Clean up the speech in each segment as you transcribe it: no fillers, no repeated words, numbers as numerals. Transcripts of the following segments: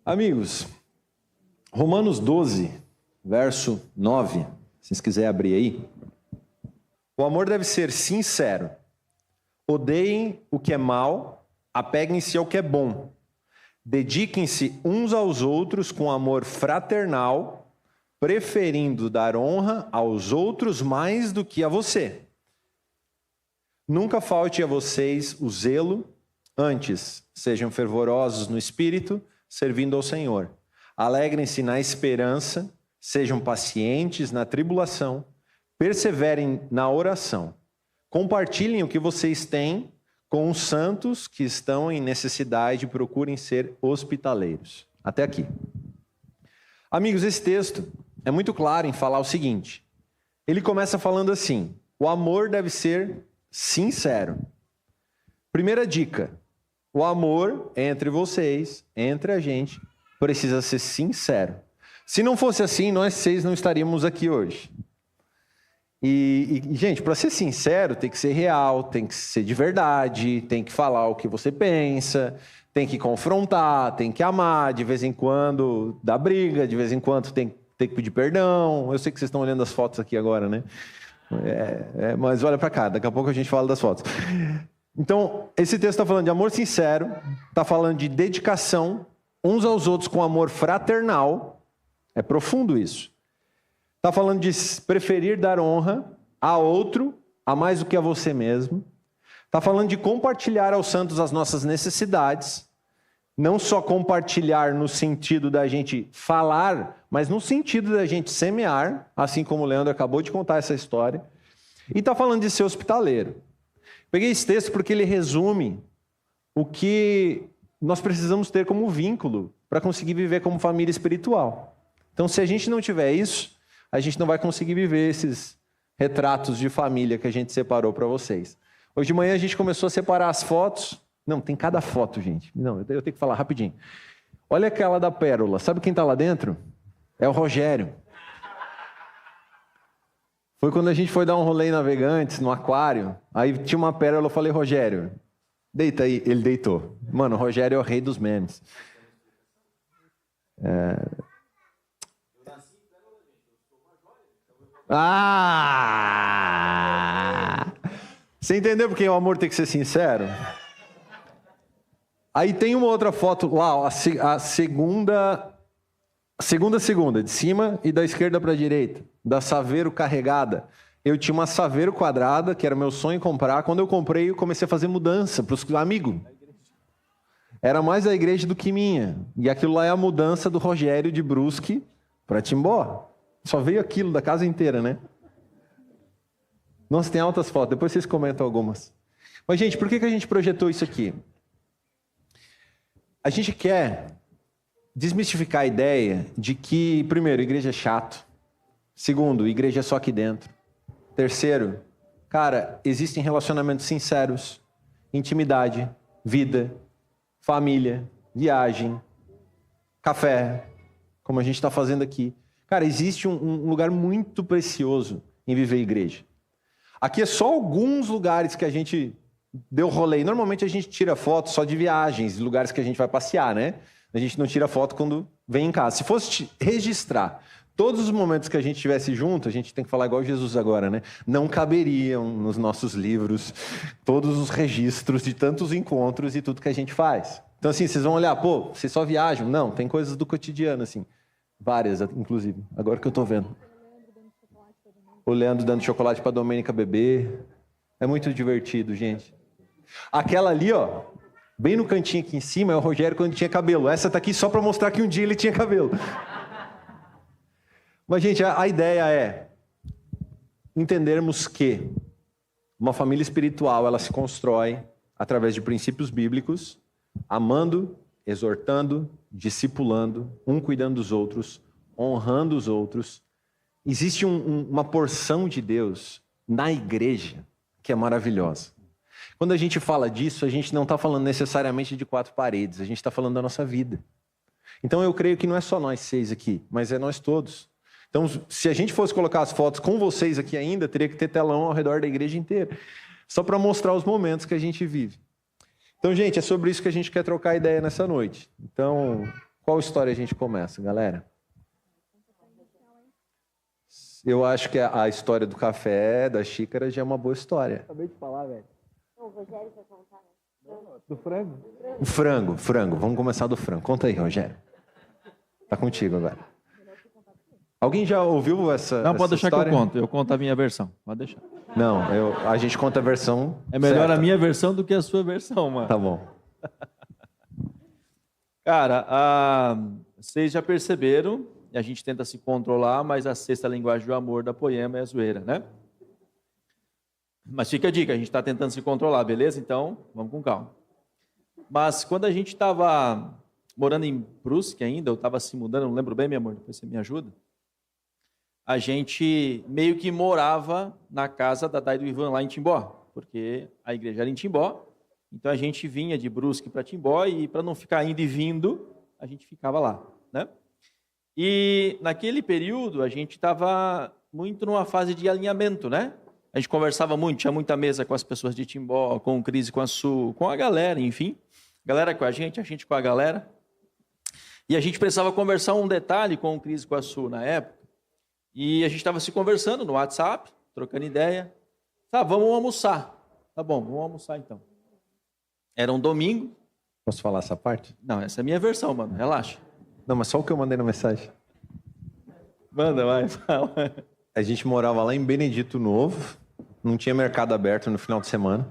Amigos, Romanos 12, verso 9, se vocês quiserem abrir aí. O amor deve ser sincero. Odeiem o que é mal, apeguem-se ao que é bom. Dediquem-se uns aos outros com amor fraternal, preferindo dar honra aos outros mais do que a você. Nunca falte a vocês o zelo, antes sejam fervorosos no espírito, servindo ao Senhor. Alegrem-se na esperança, sejam pacientes na tribulação, perseverem na oração. Compartilhem o que vocês têm com os santos que estão em necessidade e procurem ser hospitaleiros. Até aqui. Amigos, esse texto é muito claro em falar o seguinte. Ele começa falando assim: o amor deve ser sincero. Primeira dica: o amor entre vocês, entre a gente, precisa ser sincero. Se não fosse assim, nós seis não estaríamos aqui hoje. Gente, para ser sincero, tem que ser real, tem que ser de verdade, tem que falar o que você pensa, tem que confrontar, tem que amar, de vez em quando dá briga, de vez em quando tem que pedir perdão. Eu sei que vocês estão olhando as fotos aqui agora, né? Mas olha para cá, daqui a pouco a gente fala das fotos. Então, esse texto está falando de amor sincero, está falando de dedicação uns aos outros com amor fraternal. É profundo isso. Está falando de preferir dar honra a outro, a mais do que a você mesmo. Está falando de compartilhar aos santos as nossas necessidades. Não só compartilhar no sentido da gente falar, mas no sentido da gente semear, assim como o Leandro acabou de contar essa história. E está falando de ser hospitaleiro. Peguei esse texto porque ele resume o que nós precisamos ter como vínculo para conseguir viver como família espiritual. Então, se a gente não tiver isso, a gente não vai conseguir viver esses retratos de família que a gente separou para vocês. Hoje de manhã a gente começou a separar as fotos. Não, tem cada foto, gente. Não, eu tenho que falar rapidinho. Olha aquela da pérola. Sabe quem está lá dentro? É o Rogério. Foi quando a gente foi dar um rolê em Navegantes, no aquário. Aí tinha uma pérola, eu falei: Rogério, deita aí. Ele deitou. Mano, o Rogério é o rei dos memes. Você entendeu porque o amor tem que ser sincero? Aí tem uma outra foto lá, a segunda, de cima e da esquerda para a direita, da Saveiro carregada. Eu tinha uma Saveiro quadrada, que era meu sonho comprar. Quando eu comprei, eu comecei a fazer mudança para os amigos. Era mais a igreja do que minha. E aquilo lá é a mudança do Rogério de Brusque para Timbó. Só veio aquilo da casa inteira, né? Nossa, tem altas fotos. Depois vocês comentam algumas. Mas, gente, por que a gente projetou isso aqui? A gente quer desmistificar a ideia de que, primeiro, igreja é chato. Segundo, igreja é só aqui dentro. Terceiro, cara, existem relacionamentos sinceros, intimidade, vida, família, viagem, café, como a gente está fazendo aqui. Cara, existe um lugar muito precioso em viver igreja. Aqui é só alguns lugares que a gente deu rolê. Normalmente a gente tira foto só de viagens, de lugares que a gente vai passear, né? A gente não tira foto quando vem em casa. Se fosse registrar todos os momentos que a gente estivesse junto, a gente tem que falar igual Jesus agora, né? Não caberiam nos nossos livros todos os registros de tantos encontros e tudo que a gente faz. Então, assim, vocês vão olhar, pô, vocês só viajam? Não, tem coisas do cotidiano, assim. Várias, inclusive. Agora que eu tô vendo. O Leandro dando chocolate pra Domênica beber. É muito divertido, gente. Aquela ali, ó, bem no cantinho aqui em cima, é o Rogério quando tinha cabelo. Essa tá aqui só para mostrar que um dia ele tinha cabelo. Mas, gente, a ideia é entendermos que uma família espiritual, ela se constrói através de princípios bíblicos, amando, exortando, discipulando, um cuidando dos outros, honrando os outros. Existe uma porção de Deus na igreja que é maravilhosa. Quando a gente fala disso, a gente não está falando necessariamente de quatro paredes, a gente está falando da nossa vida. Então eu creio que não é só nós seis aqui, mas é nós todos. Então, se a gente fosse colocar as fotos com vocês aqui ainda, teria que ter telão ao redor da igreja inteira, só para mostrar os momentos que a gente vive. Então, gente, é sobre isso que a gente quer trocar ideia nessa noite. Então, Qual história a gente começa, galera? Eu acho que a história do café, da xícara, já é uma boa história. Acabei de falar, velho. O Rogério vai contar, né? Do frango? O frango. Vamos começar do frango. Conta aí, Rogério. Tá contigo agora. Alguém já ouviu essa Não, pode deixar história? que eu conto. Eu conto a minha versão. Pode deixar. Não, a gente conta a versão É melhor certa. a minha versão do que a sua versão, mano. Tá bom. Cara, vocês já perceberam, e a gente tenta se controlar, mas a sexta linguagem do amor da Poema é a zoeira, né? Mas fica a dica, a gente está tentando se controlar, beleza? Então, vamos com calma. Mas quando a gente estava morando em Brusque ainda, eu estava se mudando, não lembro bem, meu amor, depois você me ajuda. A gente meio que morava na casa da Dai do Ivan, lá em Timbó, porque a igreja era em Timbó, então a gente vinha de Brusque para Timbó e para não ficar indo e vindo, a gente ficava lá, né? E naquele período a gente estava muito numa fase de alinhamento, né? A gente conversava muito, tinha muita mesa com as pessoas de Timbó, com o Cris e com a Su, com a galera, enfim. Galera com a gente com a galera. E a gente precisava conversar um detalhe com o Cris e com a Su na época. E a gente estava se conversando no WhatsApp, trocando ideia. Tá, vamos almoçar. Tá bom, vamos almoçar então. Era um domingo. Posso falar essa parte? Não, essa é a minha versão, mano, relaxa. Não, mas só o que eu mandei na mensagem. Manda, vai, fala. A gente morava lá em Benedito Novo, não tinha mercado aberto no final de semana.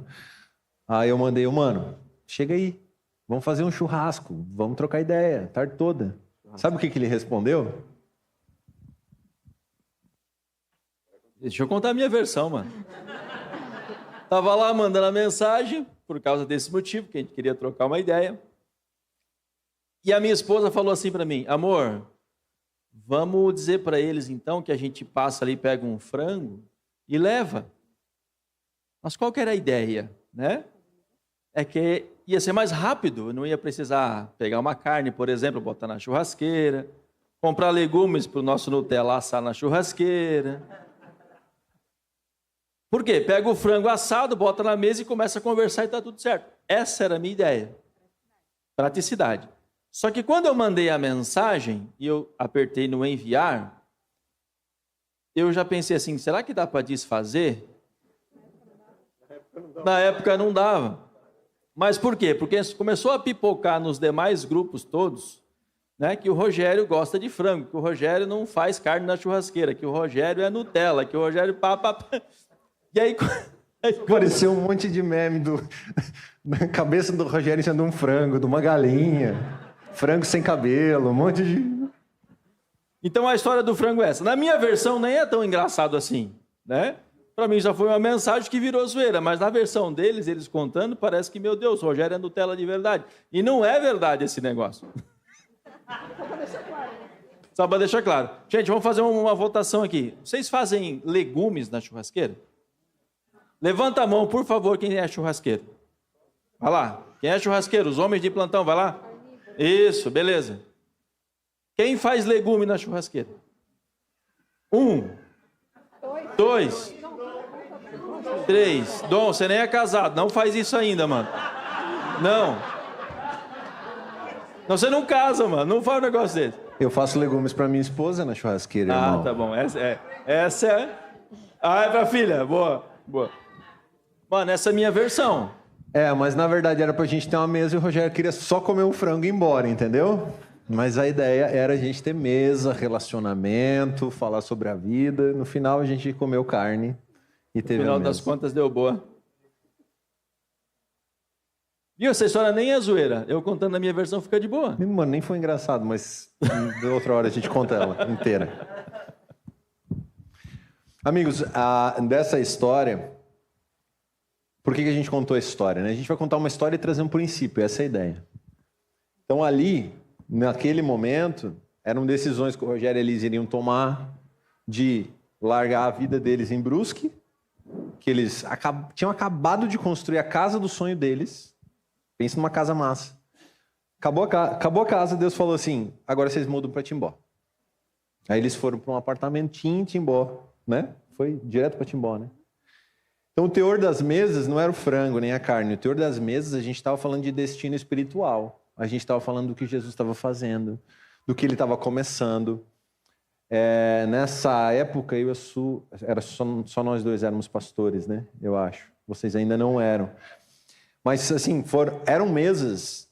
Aí eu mandei, mano, chega aí, vamos fazer um churrasco, vamos trocar ideia, tarde toda. Sabe o que ele respondeu? Deixa eu contar a minha versão, mano. Tava lá mandando a mensagem, por causa desse motivo, que a gente queria trocar uma ideia. E a minha esposa falou assim para mim, amor, vamos dizer para eles então que a gente passa ali, pega um frango e leva. Mas qual que era a ideia, né? É que ia ser mais rápido, não ia precisar pegar uma carne, por exemplo, botar na churrasqueira, comprar legumes para o nosso Nutella assar na churrasqueira. Por quê? Pega o frango assado, bota na mesa e começa a conversar e está tudo certo. Essa era a minha ideia. Praticidade. Só que quando eu mandei a mensagem e eu apertei no enviar, eu já pensei assim, será que dá para desfazer? Na época não dava. Mas por quê? Porque começou a pipocar nos demais grupos todos, né, que o Rogério gosta de frango, que o Rogério não faz carne na churrasqueira, que o Rogério é Nutella, que o Rogério E aí Apareceu um monte de meme na cabeça do Rogério sendo um frango, de uma galinha, frango sem cabelo, um monte de... Então a história do frango é essa. Na minha versão nem é tão engraçado assim, né? Para mim já foi uma mensagem que virou zoeira, mas na versão deles, eles contando, parece que, meu Deus, o Rogério é Nutella de verdade. E não é verdade esse negócio. Só para deixar claro. Gente, vamos fazer uma votação aqui. Vocês fazem legumes na churrasqueira? Levanta a mão, por favor, quem é churrasqueiro. Vai lá. Quem é churrasqueiro? Os homens de plantão, vai lá. Isso, beleza. Quem faz legume na churrasqueira? 1, 2, 3. Dom, você nem é casado. Não faz isso ainda, mano. Não. Não, você não casa, mano. Não faz um negócio desse. Eu faço legumes para minha esposa na churrasqueira, irmão. Ah, tá bom. Essa é... Ah, é pra filha. Boa, boa. Mano, essa é a minha versão. É, mas na verdade era pra gente ter uma mesa e o Rogério queria só comer um frango e ir embora, entendeu? Mas a ideia era a gente ter mesa, relacionamento, falar sobre a vida. No final a gente comeu carne e teve No final a mesa. das contas deu boa. Viu? Essa história nem é zoeira. Eu contando a minha versão fica de boa. Mano, nem foi engraçado, mas de outra hora a gente conta ela inteira. Amigos, dessa história... Por que a gente contou essa história, né? A gente vai contar uma história e trazer um princípio, essa é a ideia. Então ali, naquele momento, eram decisões que o Rogério e a Elise iriam tomar de largar a vida deles em Brusque, que eles tinham acabado de construir a casa do sonho deles. Pensa numa casa massa. Acabou a casa, Deus falou assim, agora vocês mudam para Timbó. Aí eles foram para um apartamentinho em Timbó, né? Foi direto para Timbó, né? Então, o teor das mesas não era o frango nem a carne. O teor das mesas, a gente estava falando de destino espiritual. a gente estava falando do que Jesus estava fazendo, do que ele estava começando. Nessa época, eu e a Su, era só nós dois éramos pastores, né? Eu acho. Vocês ainda não eram. Mas, assim, eram mesas,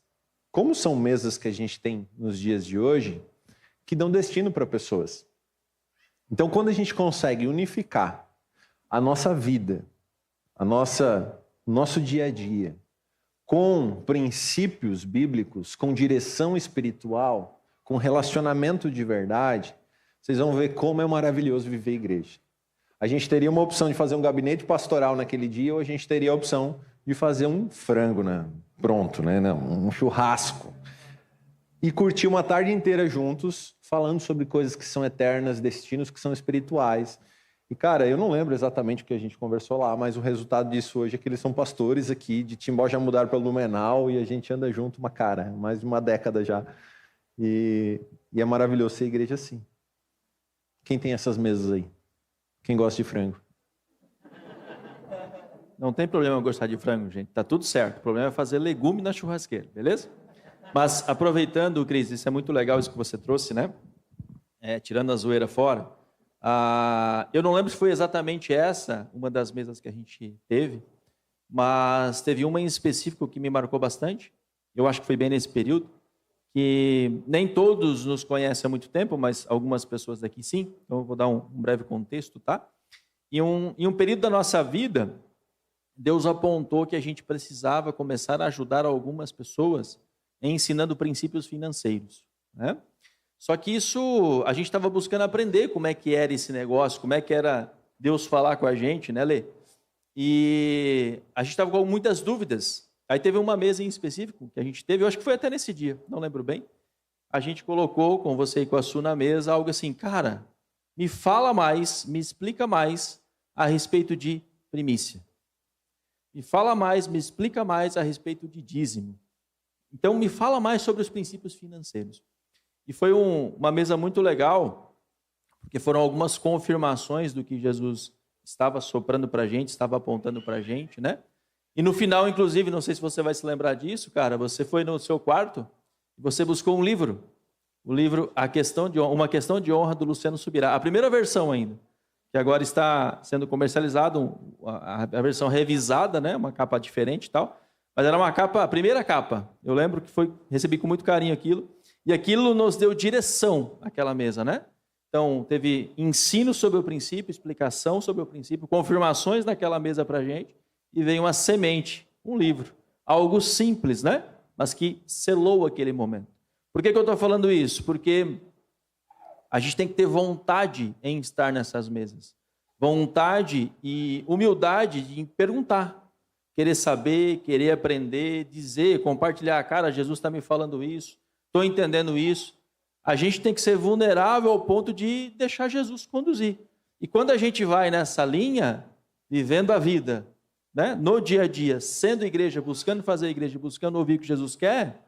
como são mesas que a gente tem nos dias de hoje, que dão destino para pessoas. Então, quando a gente consegue unificar a nossa vida, nosso dia a dia, com princípios bíblicos, com direção espiritual, com relacionamento de verdade, vocês vão ver como é maravilhoso viver igreja. A gente teria uma opção de fazer um gabinete pastoral naquele dia, ou a gente teria a opção de fazer um frango, né? Pronto, né? Um churrasco. E curtir uma tarde inteira juntos, falando sobre coisas que são eternas, destinos que são espirituais. E, cara, eu não lembro exatamente o que a gente conversou lá, mas o resultado disso hoje é que eles são pastores aqui de Timbó, já mudaram para Blumenau e a gente anda junto mais de uma década já. E é maravilhoso ser igreja assim. Quem tem essas mesas aí? Quem gosta de frango? Não tem problema eu gostar de frango, gente. Tá tudo certo. O problema é fazer legume na churrasqueira, beleza? Mas aproveitando, Cris, isso é muito legal isso que você trouxe, né? Tirando a zoeira fora. Eu não lembro se foi exatamente essa, uma das mesas que a gente teve, mas teve uma em específico que me marcou bastante. Eu acho que foi bem nesse período, que nem todos nos conhecem há muito tempo, mas algumas pessoas daqui sim. Então eu vou dar um breve contexto, tá? Em um período da nossa vida, Deus apontou que a gente precisava começar a ajudar algumas pessoas ensinando princípios financeiros, né? Só que isso, a gente estava buscando aprender como é que era esse negócio, como é que era Deus falar com a gente, né, Lê? E a gente estava com muitas dúvidas. Aí teve uma mesa em específico que a gente teve, eu acho que foi até nesse dia, não lembro bem. A gente colocou com você e com a Su na mesa algo assim, cara, me fala mais, me explica mais a respeito de primícia. Me fala mais, me explica mais a respeito de dízimo. Então, me fala mais sobre os princípios financeiros. E foi uma mesa muito legal, porque foram algumas confirmações do que Jesus estava soprando para a gente, estava apontando para a gente, né? E no final, inclusive, não sei se você vai se lembrar disso, cara, você foi no seu quarto e você buscou um livro. O livro Uma Questão de Honra, do Luciano Subirá. A primeira versão ainda, que agora está sendo comercializado, a versão revisada, né? Uma capa diferente e tal. Mas era uma capa, a primeira capa. Eu lembro que recebi com muito carinho aquilo. E aquilo nos deu direção àquela mesa, né? Então, teve ensino sobre o princípio, explicação sobre o princípio, confirmações naquela mesa para a gente, e veio uma semente, um livro. Algo simples, né? Mas que selou aquele momento. Por que eu estou falando isso? Porque a gente tem que ter vontade em estar nessas mesas. Vontade e humildade em perguntar. Querer saber, querer aprender, dizer, compartilhar. Cara, Jesus está me falando isso. Estou entendendo isso. A gente tem que ser vulnerável ao ponto de deixar Jesus conduzir. E quando a gente vai nessa linha, vivendo a vida, né, no dia a dia, sendo igreja, buscando fazer igreja, buscando ouvir o que Jesus quer,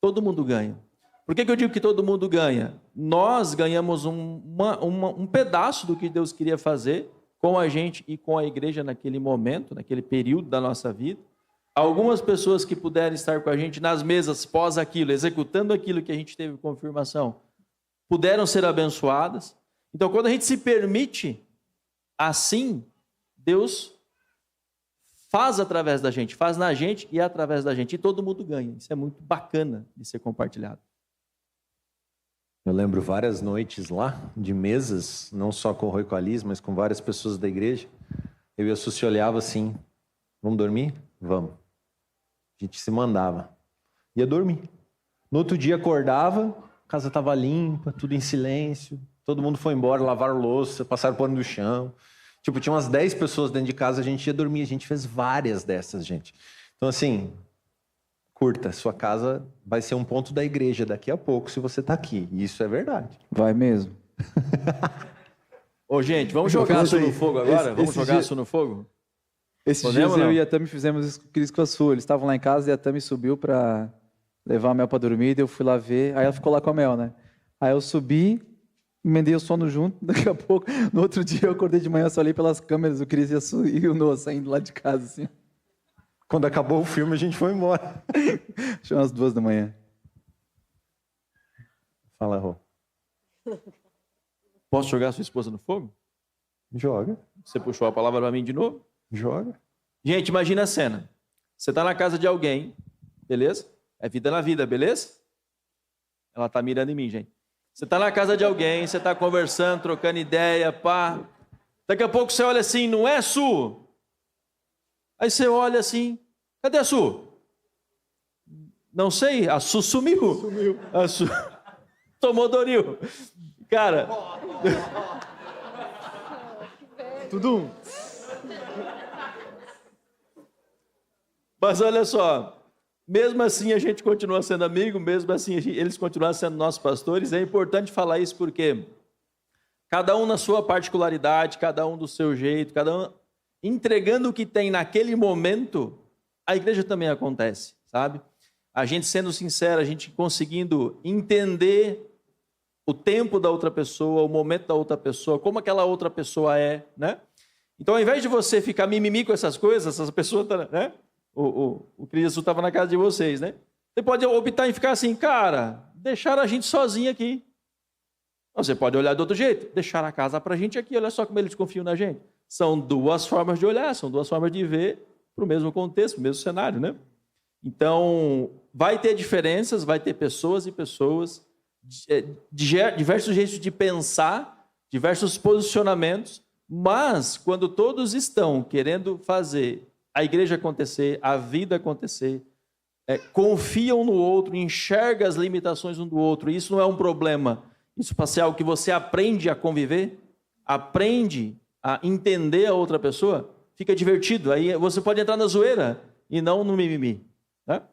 todo mundo ganha. Por que eu digo que todo mundo ganha? Nós ganhamos um pedaço do que Deus queria fazer com a gente e com a igreja naquele momento, naquele período da nossa vida. Algumas pessoas que puderem estar com a gente nas mesas pós aquilo, executando aquilo que a gente teve confirmação, puderam ser abençoadas. Então, quando a gente se permite assim, Deus faz através da gente, faz na gente e através da gente. E todo mundo ganha. Isso é muito bacana de ser compartilhado. Eu lembro várias noites lá, de mesas, não só com o Rui e com a Liz, mas com várias pessoas da igreja. Eu e a Suzy olhava assim, vamos dormir? Vamos. A gente se mandava. Ia dormir. No outro dia acordava, a casa estava limpa, tudo em silêncio. Todo mundo foi embora, lavaram louça, passaram pano no chão. Tipo, tinha umas 10 pessoas dentro de casa, a gente ia dormir. A gente fez várias dessas, gente. Então, assim, curta. Sua casa vai ser um ponto da igreja daqui a pouco, se você está aqui. E isso é verdade. Vai mesmo. Ô, gente, vamos jogar aço no fogo agora? Vamos jogar aço no fogo? Esses dias eu e a Tami fizemos isso com o Cris com a Su. Eles estavam lá em casa e a Tami subiu para levar a Mel para dormir. E eu fui lá ver. Aí ela ficou lá com a Mel, né? Aí eu subi, emendei o sono junto. Daqui a pouco, no outro dia, eu acordei de manhã, só olhei pelas câmeras, o Cris e a Su e o Noah saindo lá de casa, assim. Quando acabou o filme, a gente foi embora. Achei umas 2 da manhã. Fala, Rô. Posso jogar sua esposa no fogo? Joga. Você puxou a palavra para mim de novo? Joga. Gente, imagina a cena. Você está na casa de alguém, beleza? É vida na vida, beleza? Ela está mirando em mim, gente. Você está na casa de alguém, você está conversando, trocando ideia, pá. Daqui a pouco você olha assim, não é, Su? Aí você olha assim, cadê a Su? Não sei, a Su sumiu. A Su tomou Doril. Cara... Tudo. Mas olha só, mesmo assim a gente continua sendo amigo, mesmo assim eles continuam sendo nossos pastores. É importante falar isso porque cada um na sua particularidade, cada um do seu jeito, cada um entregando o que tem naquele momento, a igreja também acontece, sabe? A gente sendo sincero, a gente conseguindo entender o tempo da outra pessoa, o momento da outra pessoa, como aquela outra pessoa é, né? Então, ao invés de você ficar mimimi com essas coisas, essa pessoa tá, né? O Cristo estava na casa de vocês, né? Você pode optar em ficar assim, cara, deixar a gente sozinho aqui. Você pode olhar de outro jeito, deixar a casa para a gente aqui, olha só como eles confiam na gente. São duas formas de olhar, são duas formas de ver para o mesmo contexto, para o mesmo cenário, né? Então, vai ter diferenças, vai ter pessoas e pessoas, diversos jeitos de pensar, diversos posicionamentos, mas quando todos estão querendo fazer a igreja acontecer, a vida acontecer, confiam no outro, enxergam as limitações um do outro, isso não é um problema, isso passa a ser algo que você aprende a conviver, aprende a entender a outra pessoa, fica divertido, aí você pode entrar na zoeira e não no mimimi, né?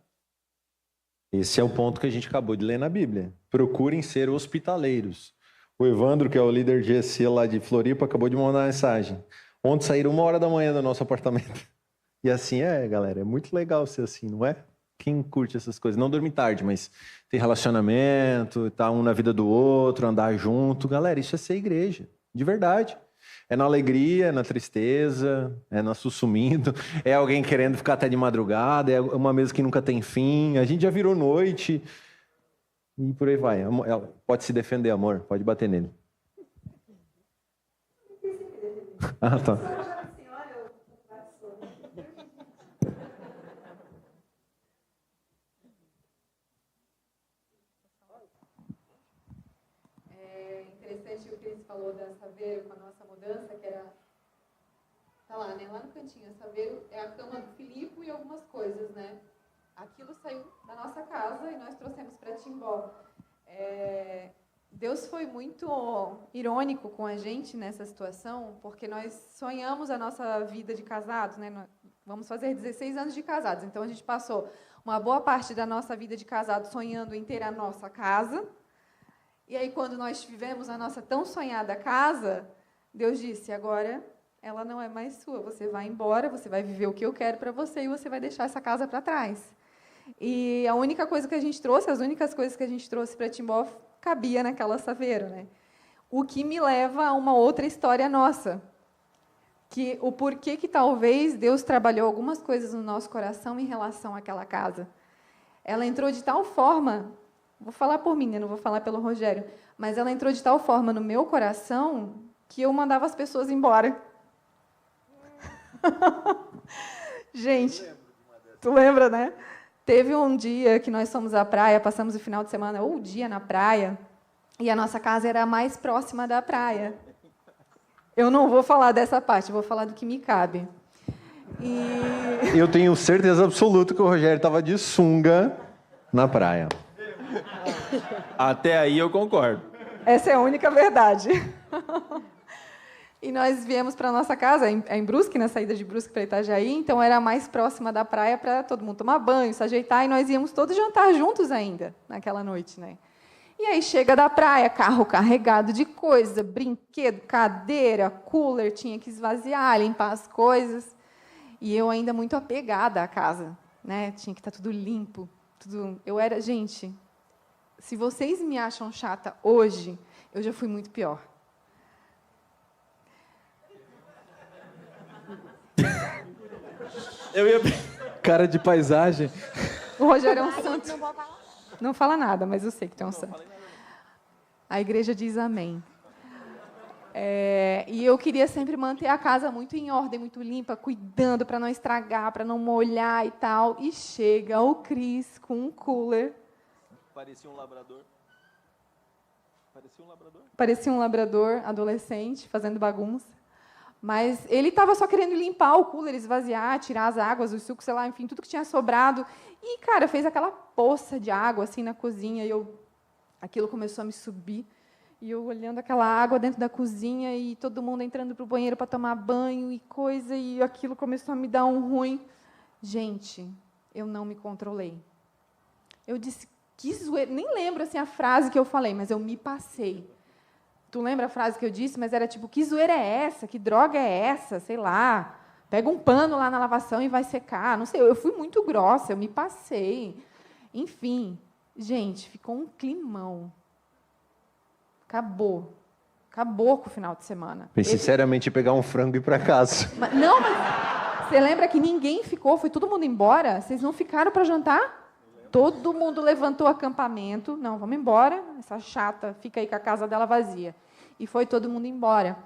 Esse é o ponto que a gente acabou de ler na Bíblia. Procurem ser hospitaleiros. O Evandro, que é o líder de GC lá de Floripa, acabou de mandar uma mensagem. Ontem saíram 1h do nosso apartamento. E assim galera. É muito legal ser assim, não é? Quem curte essas coisas? Não dormir tarde, mas ter relacionamento, estar um na vida do outro, andar junto. Galera, isso é ser igreja. De verdade. É na alegria, é na tristeza, é na sussumindo, é alguém querendo ficar até de madrugada, é uma mesa que nunca tem fim, a gente já virou noite e por aí vai. Ela pode se defender, amor, pode bater nele. Ah, tá. Interessante o que eles falou da Saveiro com a nossa mudança, que era, tá lá, né, lá no cantinho, a Saveiro é a cama do Filipe e algumas coisas, né, aquilo saiu da nossa casa e nós trouxemos para Timbó. Deus foi muito irônico com a gente nessa situação, porque nós sonhamos a nossa vida de casados, né, nós vamos fazer 16 anos de casados, então a gente passou uma boa parte da nossa vida de casado sonhando em ter a nossa casa. E aí, quando nós tivemos a nossa tão sonhada casa, Deus disse, agora ela não é mais sua, você vai embora, você vai viver o que eu quero para você e você vai deixar essa casa para trás. E a única coisa que a gente trouxe, as únicas coisas que a gente trouxe para Timbó, cabia naquela Saveiro, né? O que me leva a uma outra história nossa, que o porquê que talvez Deus trabalhou algumas coisas no nosso coração em relação àquela casa. Ela entrou de tal forma... Vou falar por mim, né? Não vou falar pelo Rogério. Mas ela entrou de tal forma no meu coração que eu mandava as pessoas embora. Gente, tu lembra, né? Teve um dia que nós fomos à praia, passamos o final de semana ou o dia na praia, e a nossa casa era a mais próxima da praia. Eu não vou falar dessa parte, vou falar do que me cabe. Eu tenho certeza absoluta que o Rogério estava de sunga na praia. Até aí eu concordo. Essa é a única verdade. E nós viemos para a nossa casa, em Brusque, na saída de Brusque para Itajaí, então era a mais próxima da praia para todo mundo tomar banho, se ajeitar, e nós íamos todos jantar juntos ainda, naquela noite, né? E aí chega da praia, carro carregado de coisa, brinquedo, cadeira, cooler, tinha que esvaziar, limpar as coisas. E eu ainda muito apegada à casa, né? Tinha que estar tudo limpo, tudo... Gente... Se vocês me acham chata hoje, eu já fui muito pior. Cara de paisagem. O Rogério é um santo. Não fala nada, mas eu sei que tu é um santo. A igreja diz amém. E eu queria sempre manter a casa muito em ordem, muito limpa, cuidando para não estragar, para não molhar e tal. E chega o Cris com um cooler. Parecia um labrador. Parecia um labrador adolescente, fazendo bagunça. Mas ele estava só querendo limpar o cooler, esvaziar, tirar as águas, os sucos, sei lá, enfim, tudo que tinha sobrado. E, cara, fez aquela poça de água assim na cozinha. E aquilo começou a me subir. E eu olhando aquela água dentro da cozinha e todo mundo entrando para o banheiro para tomar banho e coisa, e aquilo começou a me dar um ruim. Gente, eu não me controlei. Eu disse, que zoeira. Nem lembro assim, a frase que eu falei, mas eu me passei. Tu lembra a frase que eu disse? Mas era tipo, que zoeira é essa? Que droga é essa? Sei lá. Pega um pano lá na lavação e vai secar. Não sei, eu fui muito grossa, eu me passei. Enfim, gente, ficou um climão. Acabou com o final de semana. Pensei sinceramente em pegar um frango e ir para casa. Mas você lembra que ninguém ficou? Foi todo mundo embora? Vocês não ficaram para jantar? Todo mundo levantou acampamento. Não, vamos embora. Essa chata fica aí com a casa dela vazia. E foi todo mundo embora.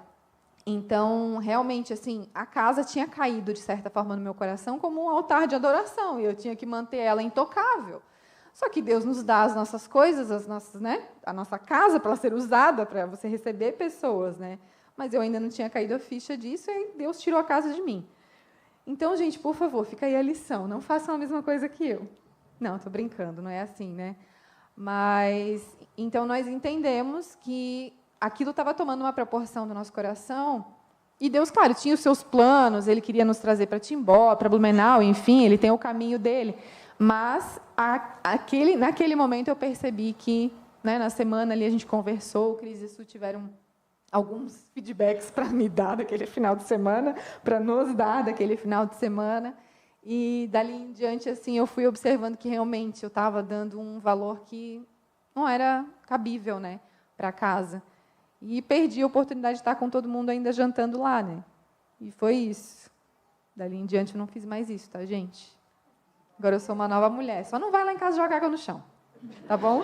Então, realmente, assim, a casa tinha caído, de certa forma, no meu coração como um altar de adoração. E eu tinha que manter ela intocável. Só que Deus nos dá as nossas coisas, a nossa casa para ser usada, para você receber pessoas, né? Mas eu ainda não tinha caído a ficha disso, e Deus tirou a casa de mim. Então, gente, por favor, fica aí a lição. Não façam a mesma coisa que eu. Não, estou brincando, não é assim, né? Mas, então, nós entendemos que aquilo estava tomando uma proporção do nosso coração, e Deus, claro, tinha os seus planos, Ele queria nos trazer para Timbó, para Blumenau, enfim, Ele tem o caminho dele. Mas, naquele momento, eu percebi que, né, na semana ali a gente conversou, o Cris e Su tiveram alguns feedbacks para me dar daquele final de semana, para nos dar daquele final de semana. E, dali em diante, assim, eu fui observando que, realmente, eu estava dando um valor que não era cabível, né, para casa. E perdi a oportunidade de estar com todo mundo ainda jantando lá, né? E foi isso. Dali em diante, eu não fiz mais isso, tá, gente? Agora eu sou uma nova mulher. Só não vai lá em casa jogar água no chão. Tá bom?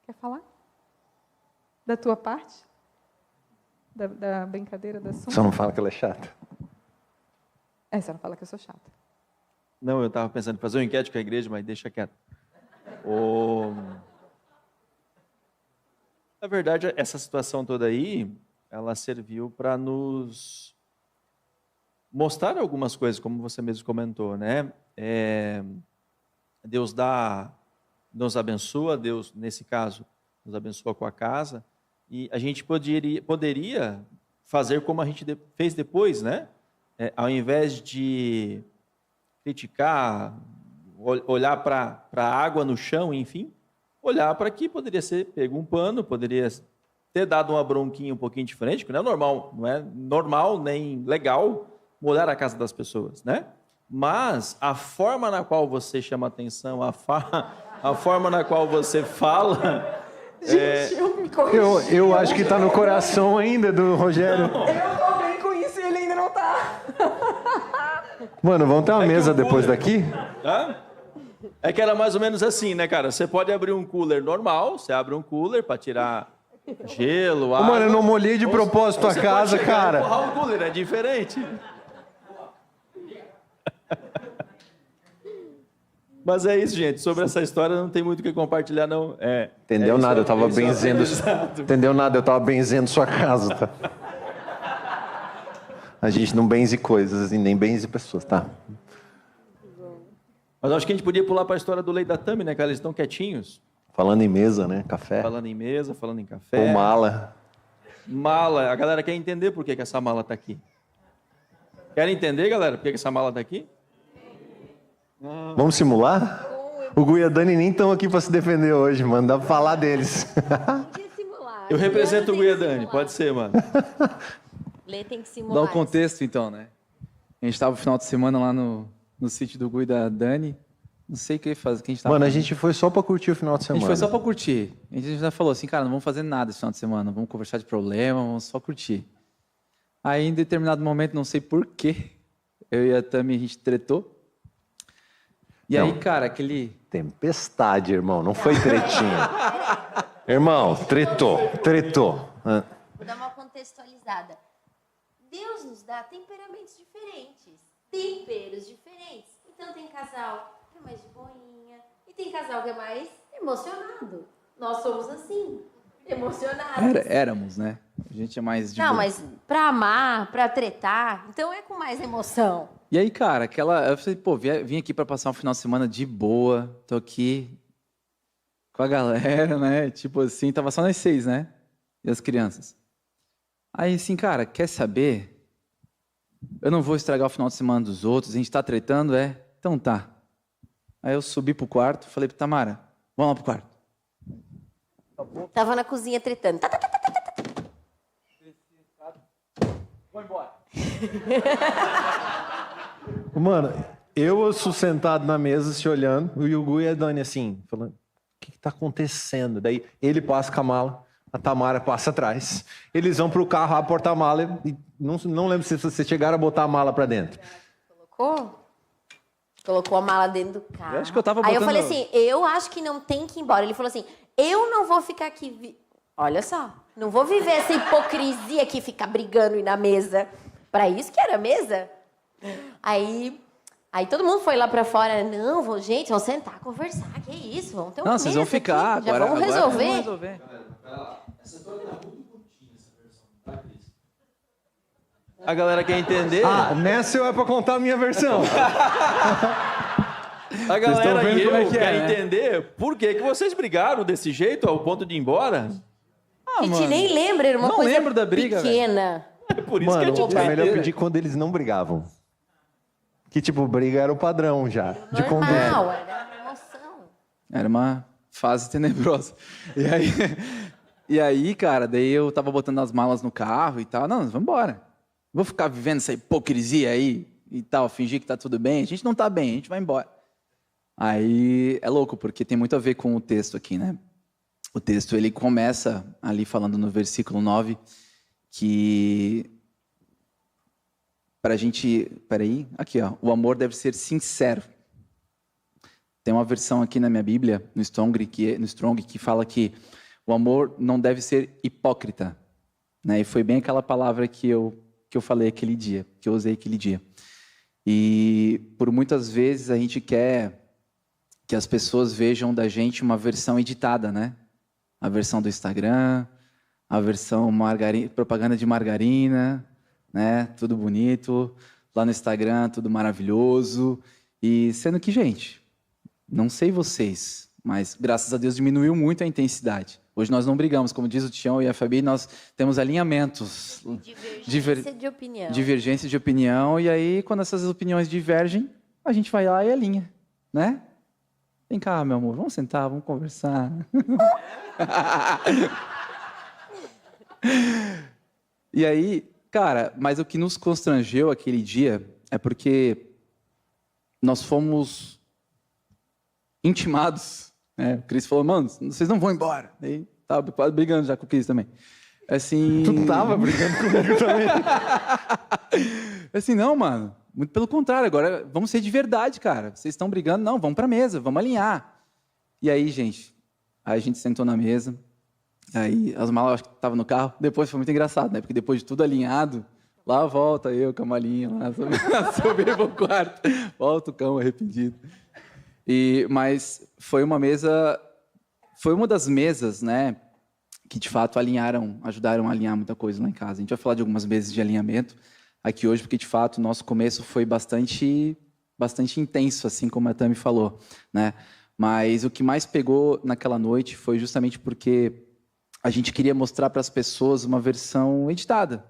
Quer falar? Da tua parte? Da brincadeira da sua? Só não fala que ela é chata. Só não fala que eu sou chata. Não, eu estava pensando em fazer uma enquete com a igreja, mas deixa quieto. Na verdade, essa situação toda aí, ela serviu para nos mostrar algumas coisas, como você mesmo comentou, né? Deus nos abençoa, Deus, nesse caso, nos abençoa com a casa, e a gente poderia fazer como a gente fez depois, né? Ao invés de criticar, olhar para a água no chão, enfim, olhar para aqui, poderia ser pego um pano, poderia ter dado uma bronquinha um pouquinho diferente, que não é normal nem legal molhar a casa das pessoas, né? Mas a forma na qual você chama atenção, a forma na qual você fala... Gente, eu me corrigi. Eu acho que está no coração ainda do Rogério. Eu tô bem com isso e ele ainda não tá. Mano, vamos ter uma mesa depois daqui? É que era mais ou menos assim, né, cara? Você pode abrir um cooler normal, você abre um cooler para tirar gelo, água... Mano, eu não molhei de propósito a casa, cara. Empurrar o cooler, é diferente. Mas é isso, gente. Sobre essa história não tem muito o que compartilhar, não. Entendeu nada, eu tava benzendo. Entendeu nada, eu tava benzendo sua casa, tá? A gente não benze coisas e nem benze pessoas, tá? Mas acho que a gente podia pular para a história do Lei da Tami, né, cara? Eles estão quietinhos. Falando em mesa, né? Café. Falando em mesa, falando em café. Ou mala. Mala. A galera quer entender por que essa mala está aqui. Querem entender, galera, por que essa mala está aqui? Vamos simular? O Gu e a Dani nem estão aqui para se defender hoje, mano. Dá pra falar deles. Eu represento o Gu e a Dani, pode ser, mano. Lê tem que simular. Dá o contexto, então, né? A gente estava no final de semana lá no sítio do Gu e da Dani. Não sei o que fazer. Mano, a gente foi só para curtir o final de semana. A gente foi só para curtir. A gente já falou assim, cara, não vamos fazer nada esse final de semana. Vamos conversar de problema, vamos só curtir. Aí, em determinado momento, não sei porquê, eu e a Tami, a gente tretou. E aí, cara, aquele... Tempestade, irmão, não foi tretinha. Irmão, tretou. Vou dar uma contextualizada. Deus nos dá temperamentos diferentes, temperos diferentes. Então tem casal que é mais de boinha e tem casal que é mais emocionado. Nós somos assim, emocionados. Éramos, né? A gente é mais de Não, boa. mas pra amar, pra tretar, então é com mais emoção. E aí, cara, eu falei, pô, vim aqui pra passar um final de semana de boa, tô aqui com a galera, né? Tipo assim, tava só nós 6, né? E as crianças. Aí, assim, cara, quer saber? Eu não vou estragar o final de semana dos outros, a gente tá tretando, é? Então tá. Aí eu subi pro quarto, falei pra Tamara, vamos lá pro quarto. Tava na cozinha tretando. Vou embora. Mano, eu sentado na mesa, se olhando, o Yugu e a Dani assim, falando, o que tá acontecendo? Daí ele passa com a mala, a Tamara passa atrás. Eles vão pro carro, abrem a porta-mala e não lembro se vocês chegaram a botar a mala pra dentro. Colocou a mala dentro do carro. Eu acho que eu tava Aí eu botando- falei assim, eu acho que não tem que ir embora. Ele falou assim, eu não vou ficar aqui... Olha só, não vou viver essa hipocrisia aqui, ficar brigando e na mesa. Pra isso que era a mesa. Aí todo mundo foi lá pra fora. Não, gente, vamos sentar, conversar. Que isso, vamos ter uma Não, mesa vocês vão ficar aqui, já agora. vamos agora resolver. vamos resolver. Essa história tá muito curtinha, essa versão, tá, Cris? A galera quer entender. Nessa é pra contar a minha versão. A galera estão vendo e como eu é que é, quer né? entender por que vocês brigaram desse jeito ao ponto de ir embora. A gente nem lembra, era uma Não coisa lembro da briga, pequena. É por isso Mano, que a gente é melhor vai pedir quando eles não brigavam. Que, tipo, briga era o padrão já. De conduta. Normal, era uma emoção. Era uma fase tenebrosa. E aí, cara, daí eu tava botando as malas no carro e tal. Não, vamos embora. Vou ficar vivendo essa hipocrisia aí e tal, fingir que tá tudo bem. A gente não tá bem, a gente vai embora. Aí é louco, porque tem muito a ver com o texto aqui, né? O texto, ele começa ali falando no versículo 9 que pra gente... Peraí, aqui ó. O amor deve ser sincero. Tem uma versão aqui na minha Bíblia, no Strong, que fala que o amor não deve ser hipócrita. Né? E foi bem aquela palavra que eu falei aquele dia, que eu usei aquele dia. E por muitas vezes a gente quer que as pessoas vejam da gente uma versão editada, né? A versão do Instagram, a versão propaganda de margarina, né? Tudo bonito, lá no Instagram, tudo maravilhoso. E sendo que, gente, não sei vocês, mas graças a Deus diminuiu muito a intensidade. Hoje nós não brigamos, como diz o Tião e a Fabi, nós temos alinhamentos. Divergência de opinião. Divergência de opinião, e aí quando essas opiniões divergem, a gente vai lá e alinha, né? Vem cá, meu amor, vamos sentar, vamos conversar. E aí, cara, mas o que nos constrangeu aquele dia é porque nós fomos intimados, né? O Cris falou, mano, vocês não vão embora. Aí tava quase brigando já com o Cris também. Assim... Tu tava brigando comigo também. Assim, não, mano. Muito pelo contrário, agora vamos ser de verdade, cara. Vocês estão brigando? Não, vamos pra mesa, vamos alinhar. E aí, gente, a gente sentou na mesa, aí as malas acho que estavam no carro, depois foi muito engraçado, né? Porque depois de tudo alinhado, lá volta eu com a malinha, lá subi pro quarto, volta o cão arrependido. Mas foi uma das mesas, né, que de fato ajudaram a alinhar muita coisa lá em casa. A gente vai falar de algumas mesas de alinhamento aqui hoje, porque de fato o nosso começo foi bastante intenso, assim como a Tami falou, né? Mas o que mais pegou naquela noite foi justamente porque a gente queria mostrar para as pessoas uma versão editada.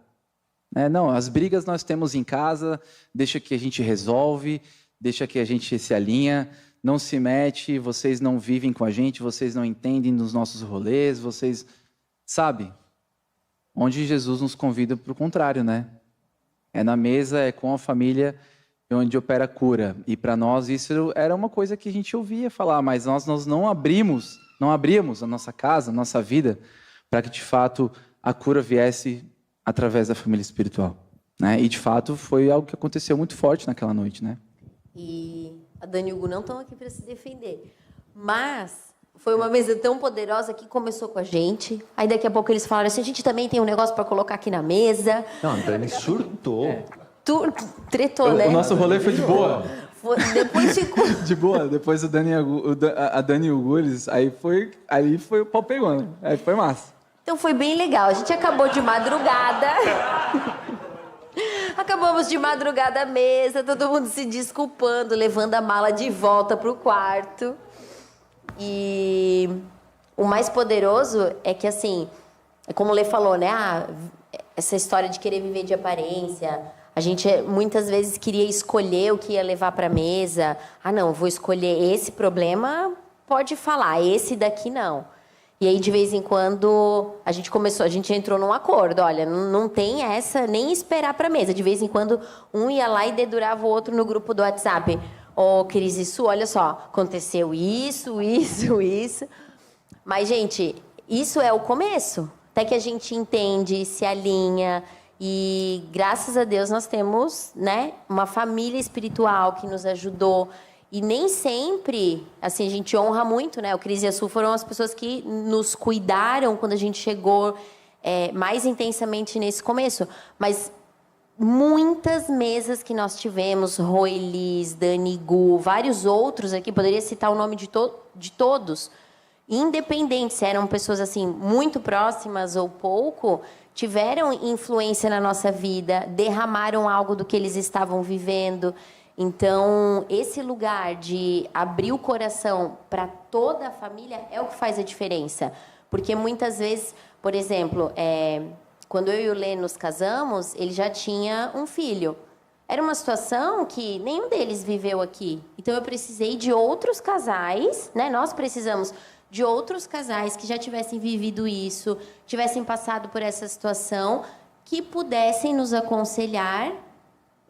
Né? Não, as brigas nós temos em casa, deixa que a gente resolve, deixa que a gente se alinha, não se mete, vocês não vivem com a gente, vocês não entendem dos nossos rolês, vocês... Sabe? Onde Jesus nos convida para o contrário, né? É na mesa, é com a família, onde opera a cura. E para nós isso era uma coisa que a gente ouvia falar, mas nós não abrimos a nossa casa, a nossa vida, para que de fato a cura viesse através da família espiritual. Né? E de fato foi algo que aconteceu muito forte naquela noite, né? E A Dani e o Hugo não estão aqui para se defender. Mas foi uma mesa tão poderosa que começou com a gente. Aí daqui a pouco eles falaram assim, a gente também tem um negócio para colocar aqui na mesa. Não, a Dani surtou. Tretou, né? O nosso rolê foi de boa. Depois ficou... De boa. Depois a Dani e o Hugo, ali foi o pau pegando. Aí foi massa. Então foi bem legal. A gente acabou de madrugada. Acabamos de madrugada à mesa, todo mundo se desculpando, levando a mala de volta pro quarto. E o mais poderoso é que, assim, como o Lê falou, né? Essa história de querer viver de aparência. A gente muitas vezes queria escolher o que ia levar para a mesa. Ah, não, vou escolher esse problema, pode falar, esse daqui não. E aí, de vez em quando, a gente entrou num acordo. Olha, não tem essa, nem esperar para a mesa. De vez em quando, um ia lá e dedurava o outro no grupo do WhatsApp. Ô, Cris e Su, olha só, aconteceu isso. Mas, gente, isso é o começo. Até que a gente entende, se alinha. E, graças a Deus, nós temos, né, uma família espiritual que nos ajudou. E nem sempre, assim, a gente honra muito, né? O Cris e a Su foram as pessoas que nos cuidaram quando a gente chegou mais intensamente nesse começo. Mas muitas mesas que nós tivemos, Roelis, Dani, Gu, vários outros aqui, poderia citar o nome de todos, independente se eram pessoas, assim, muito próximas ou pouco, tiveram influência na nossa vida, derramaram algo do que eles estavam vivendo. Então, esse lugar de abrir o coração para toda a família é o que faz a diferença. Porque muitas vezes, por exemplo, quando eu e o Lê nos casamos, ele já tinha um filho. Era uma situação que nenhum deles viveu aqui. Então, eu precisei de outros casais, né? Nós precisamos de outros casais que já tivessem vivido isso, tivessem passado por essa situação, que pudessem nos aconselhar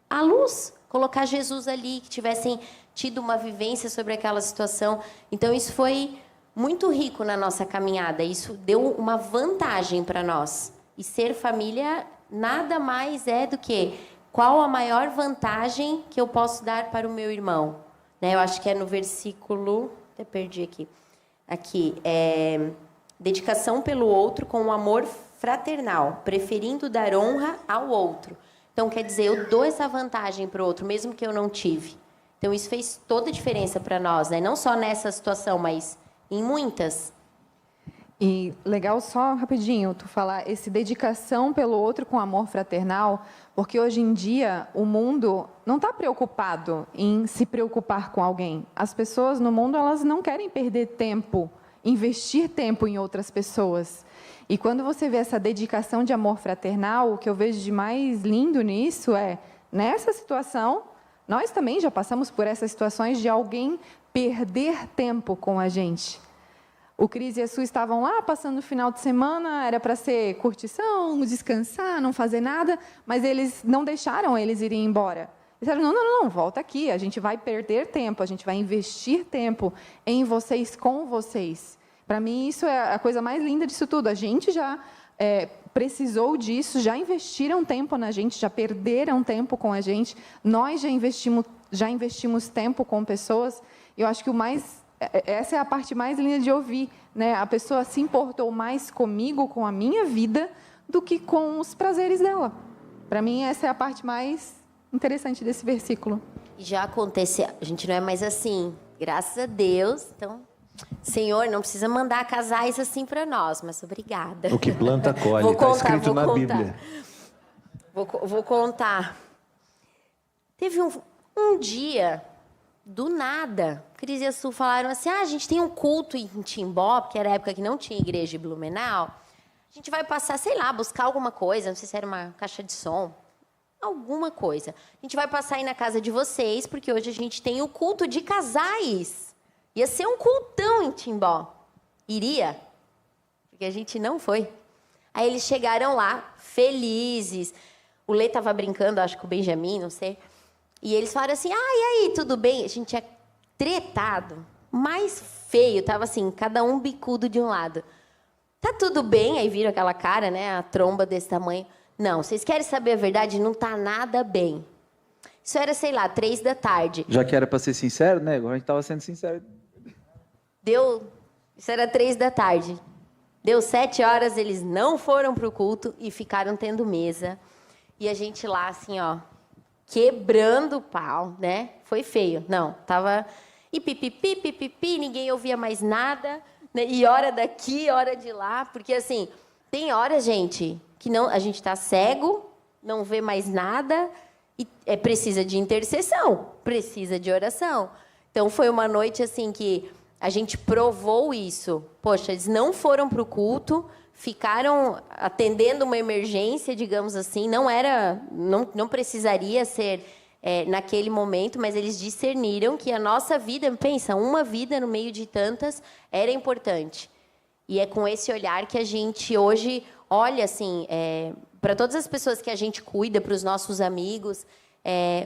à luz. Colocar Jesus ali, que tivessem tido uma vivência sobre aquela situação. Então, isso foi muito rico na nossa caminhada. Isso deu uma vantagem para nós. E ser família nada mais é do que qual a maior vantagem que eu posso dar para o meu irmão. Né? Eu acho que é no versículo... Até perdi aqui. Aqui, dedicação pelo outro com um amor fraternal, preferindo dar honra ao outro. Então, quer dizer, eu dou essa vantagem para o outro, mesmo que eu não tive. Então, isso fez toda a diferença para nós, né? Não só nessa situação, mas em muitas. E legal só, rapidinho, tu falar esse dedicação pelo outro com amor fraternal, porque hoje em dia o mundo não está preocupado em se preocupar com alguém. As pessoas no mundo, elas não querem perder tempo, investir tempo em outras pessoas. E quando você vê essa dedicação de amor fraternal, o que eu vejo de mais lindo nisso é, nessa situação, nós também já passamos por essas situações de alguém perder tempo com a gente. O Cris e a Su estavam lá, passando o final de semana, era para ser curtição, descansar, não fazer nada, mas eles não deixaram eles irem embora. Eles disseram, não, volta aqui, a gente vai perder tempo, a gente vai investir tempo em vocês, com vocês. Para mim, isso é a coisa mais linda disso tudo. A gente já precisou disso, já investiram tempo na gente, já perderam tempo com a gente. Nós já investimos tempo com pessoas. Eu acho que essa é a parte mais linda de ouvir, né? A pessoa se importou mais comigo, com a minha vida, do que com os prazeres dela. Para mim, essa é a parte mais interessante desse versículo. Já aconteceu, a gente não é mais assim, graças a Deus. Então, Senhor, não precisa mandar casais assim para nós, mas obrigada. O que planta, colhe, está escrito na Bíblia. Vou contar. Teve um dia, do nada, Cris e a Su falaram assim, a gente tem um culto em Timbó, porque era a época que não tinha igreja em Blumenau. A gente vai passar, sei lá, buscar alguma coisa, não sei se era uma caixa de som, alguma coisa. A gente vai passar aí na casa de vocês, porque hoje a gente tem o culto de casais. Ia ser um cultão em Timbó. Iria, porque a gente não foi. Aí eles chegaram lá, felizes. O Lê estava brincando, acho que o Benjamin, não sei. E eles falaram assim, e aí, tudo bem? A gente tinha tretado, mais feio. Tava assim, cada um bicudo de um lado. Tá tudo bem? Aí viram aquela cara, né? A tromba desse tamanho. Não, vocês querem saber a verdade? Não tá nada bem. Isso era, sei lá, 3 da tarde. Já que era para ser sincero, né? Agora a gente estava sendo sincero. Isso era 3 da tarde. Deu 7 horas, eles não foram pro culto e ficaram tendo mesa. E a gente lá, assim, ó, quebrando o pau, né? Foi feio. Não, tava... E pipipi, pipipi, ninguém ouvia mais nada. Né? E hora daqui, hora de lá. Porque, assim, tem hora, gente, que não, a gente tá cego, não vê mais nada e precisa de intercessão, precisa de oração. Então, foi uma noite, assim, que a gente provou isso. Poxa, eles não foram para o culto, ficaram atendendo uma emergência, digamos assim. Não precisaria ser naquele momento, mas eles discerniram que a nossa vida, pensa, uma vida no meio de tantas, era importante. E é com esse olhar que a gente hoje olha, assim, para todas as pessoas que a gente cuida, para os nossos amigos,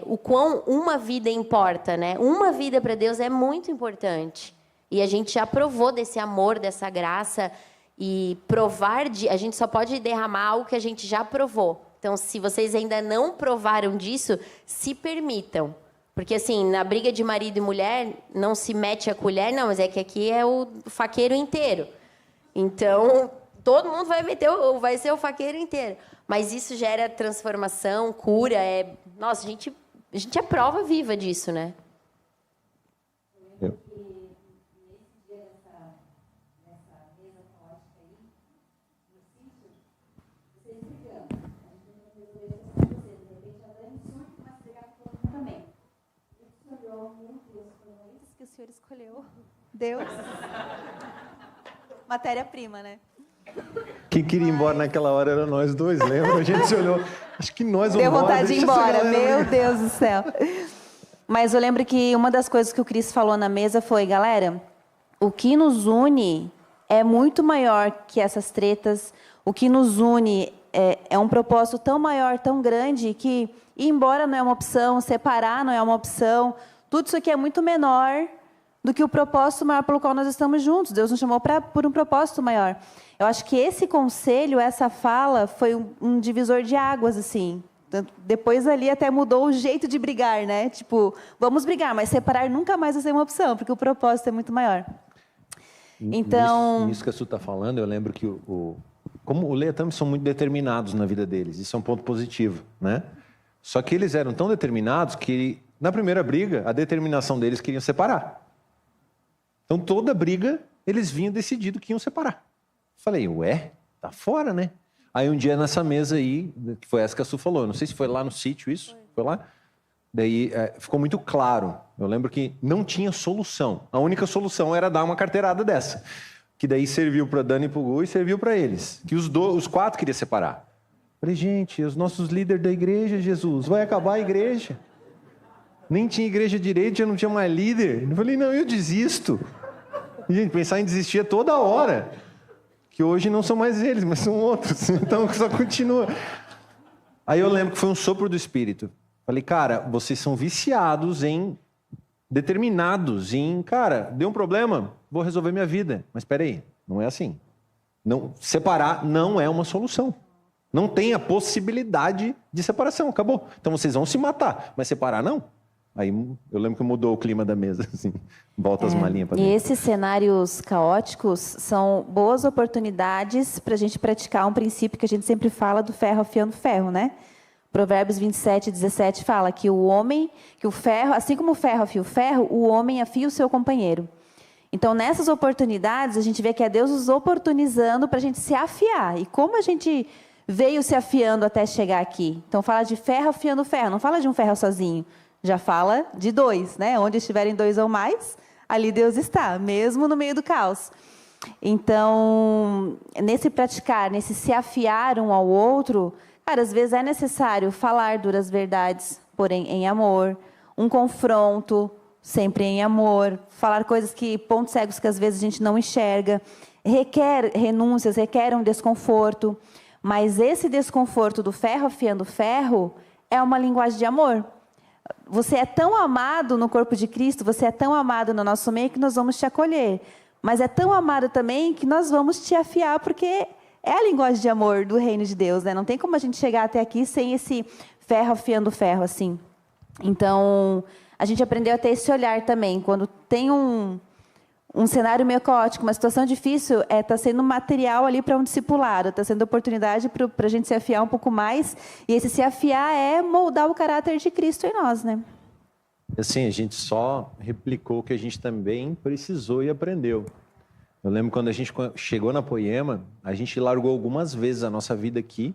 o quão uma vida importa, né? Uma vida para Deus é muito importante. E a gente já provou desse amor, dessa graça. E a gente só pode derramar algo que a gente já provou. Então, se vocês ainda não provaram disso, se permitam. Porque, assim, na briga de marido e mulher, não se mete a colher, não, mas é que aqui é o faqueiro inteiro. Então, todo mundo vai ser o faqueiro inteiro. Mas isso gera transformação, cura. Nossa, a gente é prova viva disso, né? Que o senhor escolheu. Deus. Matéria-prima, né? Quem queria ir embora naquela hora era nós dois, lembra? A gente se olhou. Acho que nós vamos embora. Deu vontade de ir embora, meu Deus do céu. Mas eu lembro que uma das coisas que o Cris falou na mesa foi, galera, o que nos une é muito maior que essas tretas. O que nos une é um propósito tão maior, tão grande, que ir embora não é uma opção, separar não é uma opção. Tudo isso aqui é muito menor do que o propósito maior pelo qual nós estamos juntos. Deus nos chamou por um propósito maior. Eu acho que esse conselho, essa fala, foi um divisor de águas, assim. Depois ali até mudou o jeito de brigar, né? Tipo, vamos brigar, mas separar nunca mais vai ser uma opção, porque o propósito é muito maior. Então... Nisso que a Su está falando, eu lembro que como o Lê e a Tami são muito determinados na vida deles. Isso é um ponto positivo, né? Só que eles eram tão determinados que, na primeira briga, a determinação deles queriam separar. Então, toda briga, eles vinham decidido que iam separar. Falei, tá fora, né? Aí, um dia, nessa mesa aí, que foi essa que a Su falou, não sei se foi lá no sítio isso, foi lá? Daí, ficou muito claro. Eu lembro que não tinha solução. A única solução era dar uma carteirada dessa. Que daí serviu para Dani e para o Gu e serviu para eles. Que os 4 queriam separar. Falei, gente, os nossos líderes da igreja, Jesus, vai acabar a igreja. Nem tinha igreja direito, já não tinha mais líder. Eu falei, não, eu desisto. E, gente, pensar em desistir é toda hora. Que hoje não são mais eles, mas são outros. Então, só continua. Aí eu lembro que foi um sopro do Espírito. Falei, cara, vocês são viciados determinados em, cara, deu um problema, vou resolver minha vida. Mas espera aí, não é assim. Não, separar não é uma solução. Não tem a possibilidade de separação, acabou. Então vocês vão se matar, mas separar não. Aí eu lembro que mudou o clima da mesa, assim, volta as malinhas para dentro. E esses cenários caóticos são boas oportunidades para a gente praticar um princípio que a gente sempre fala do ferro afiando ferro, né? Provérbios 27:17 fala que que o ferro, assim como o ferro afia o ferro, o homem afia o seu companheiro. Então, nessas oportunidades, a gente vê que é Deus nos oportunizando para a gente se afiar. E como a gente veio se afiando até chegar aqui? Então, fala de ferro afiando ferro, não fala de um ferro sozinho. Já fala de 2, né? Onde estiverem 2 ou mais, ali Deus está, mesmo no meio do caos. Então, nesse praticar, nesse se afiar um ao outro, cara, às vezes é necessário falar duras verdades, porém em amor, um confronto, sempre em amor, falar coisas pontos cegos que às vezes a gente não enxerga, requer renúncias, requer um desconforto, mas esse desconforto do ferro afiando ferro é uma linguagem de amor. Você é tão amado no corpo de Cristo, você é tão amado no nosso meio que nós vamos te acolher. Mas é tão amado também que nós vamos te afiar, porque é a linguagem de amor do reino de Deus, né? Não tem como a gente chegar até aqui sem esse ferro afiando ferro, assim. Então, a gente aprendeu a ter esse olhar também. Quando tem um cenário meio caótico, uma situação difícil, está sendo material ali para um discipulado, está sendo oportunidade para a gente se afiar um pouco mais. E esse se afiar é moldar o caráter de Cristo em nós, né? Assim, a gente só replicou o que a gente também precisou e aprendeu. Eu lembro quando a gente chegou na Poema, a gente largou algumas vezes a nossa vida aqui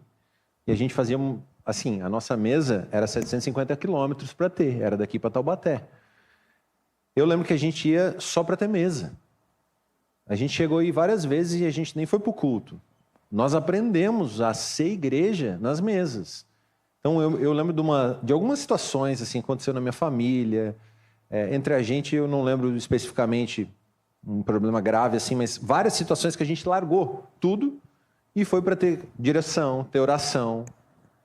e a gente fazia, assim, a nossa mesa era 750 quilômetros para ter, era daqui para Taubaté. Eu lembro que a gente ia só para ter mesa. A gente chegou aí várias vezes e a gente nem foi para o culto. Nós aprendemos a ser igreja nas mesas. Então, eu lembro de algumas situações, assim, aconteceu na minha família. Entre a gente, eu não lembro especificamente um problema grave, assim, mas várias situações que a gente largou tudo e foi para ter direção, ter oração,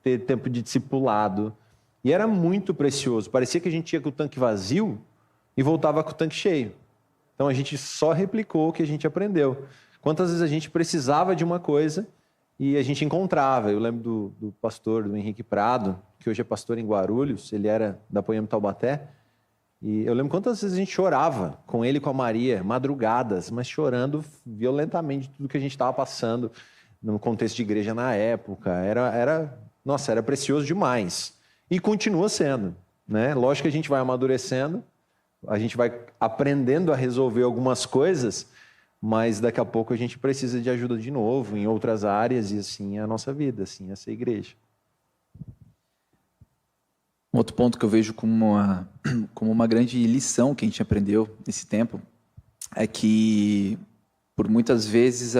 ter tempo de discipulado. E era muito precioso. Parecia que a gente ia com o tanque vazio e voltava com o tanque cheio. Então, a gente só replicou o que a gente aprendeu. Quantas vezes a gente precisava de uma coisa e a gente encontrava. Eu lembro do pastor, do Henrique Prado, que hoje é pastor em Guarulhos, ele era da Poema Taubaté, e eu lembro quantas vezes a gente chorava com ele e com a Maria, madrugadas, mas chorando violentamente de tudo que a gente estava passando no contexto de igreja na época. Nossa, era precioso demais. E continua sendo, né? Lógico que a gente vai amadurecendo, a gente vai aprendendo a resolver algumas coisas, mas daqui a pouco a gente precisa de ajuda de novo em outras áreas, e assim é a nossa vida, assim é essa igreja. Um outro ponto que eu vejo como uma grande lição que a gente aprendeu nesse tempo é que, por muitas vezes,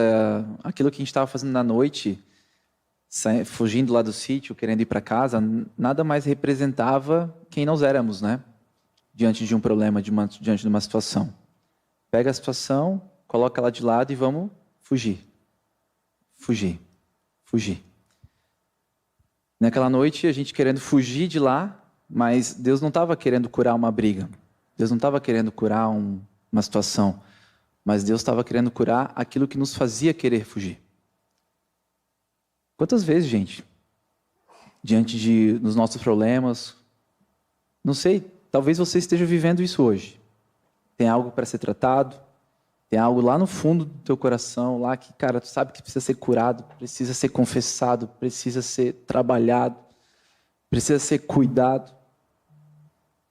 aquilo que a gente estava fazendo na noite, fugindo lá do sítio, querendo ir para casa, nada mais representava quem nós éramos, né? Diante de um problema, diante de uma situação. Pega a situação, coloca ela de lado e vamos fugir. Fugir. Fugir. Naquela noite, a gente querendo fugir de lá, mas Deus não estava querendo curar uma briga. Deus não estava querendo curar uma situação. Mas Deus estava querendo curar aquilo que nos fazia querer fugir. Quantas vezes, gente, diante dos nossos problemas, não sei, talvez você esteja vivendo isso hoje. Tem algo para ser tratado, tem algo lá no fundo do teu coração, lá que, cara, tu sabe que precisa ser curado, precisa ser confessado, precisa ser trabalhado, precisa ser cuidado.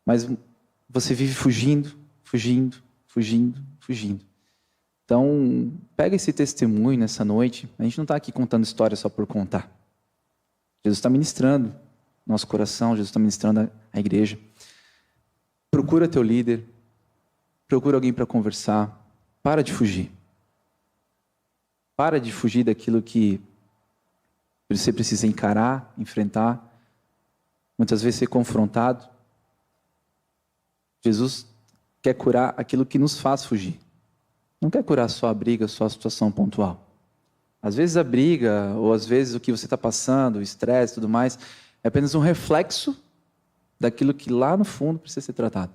Mas você vive fugindo, fugindo, fugindo, fugindo. Então, pega esse testemunho nessa noite. A gente não está aqui contando história só por contar. Jesus está ministrando nosso coração, Jesus está ministrando a igreja. Procura teu líder, procura alguém para conversar. Para de fugir. Para de fugir daquilo que você precisa encarar, enfrentar. Muitas vezes ser confrontado. Jesus quer curar aquilo que nos faz fugir. Não quer curar só a briga, só a situação pontual. Às vezes a briga, ou às vezes o que você está passando, o estresse e tudo mais, é apenas um reflexo daquilo que lá no fundo precisa ser tratado.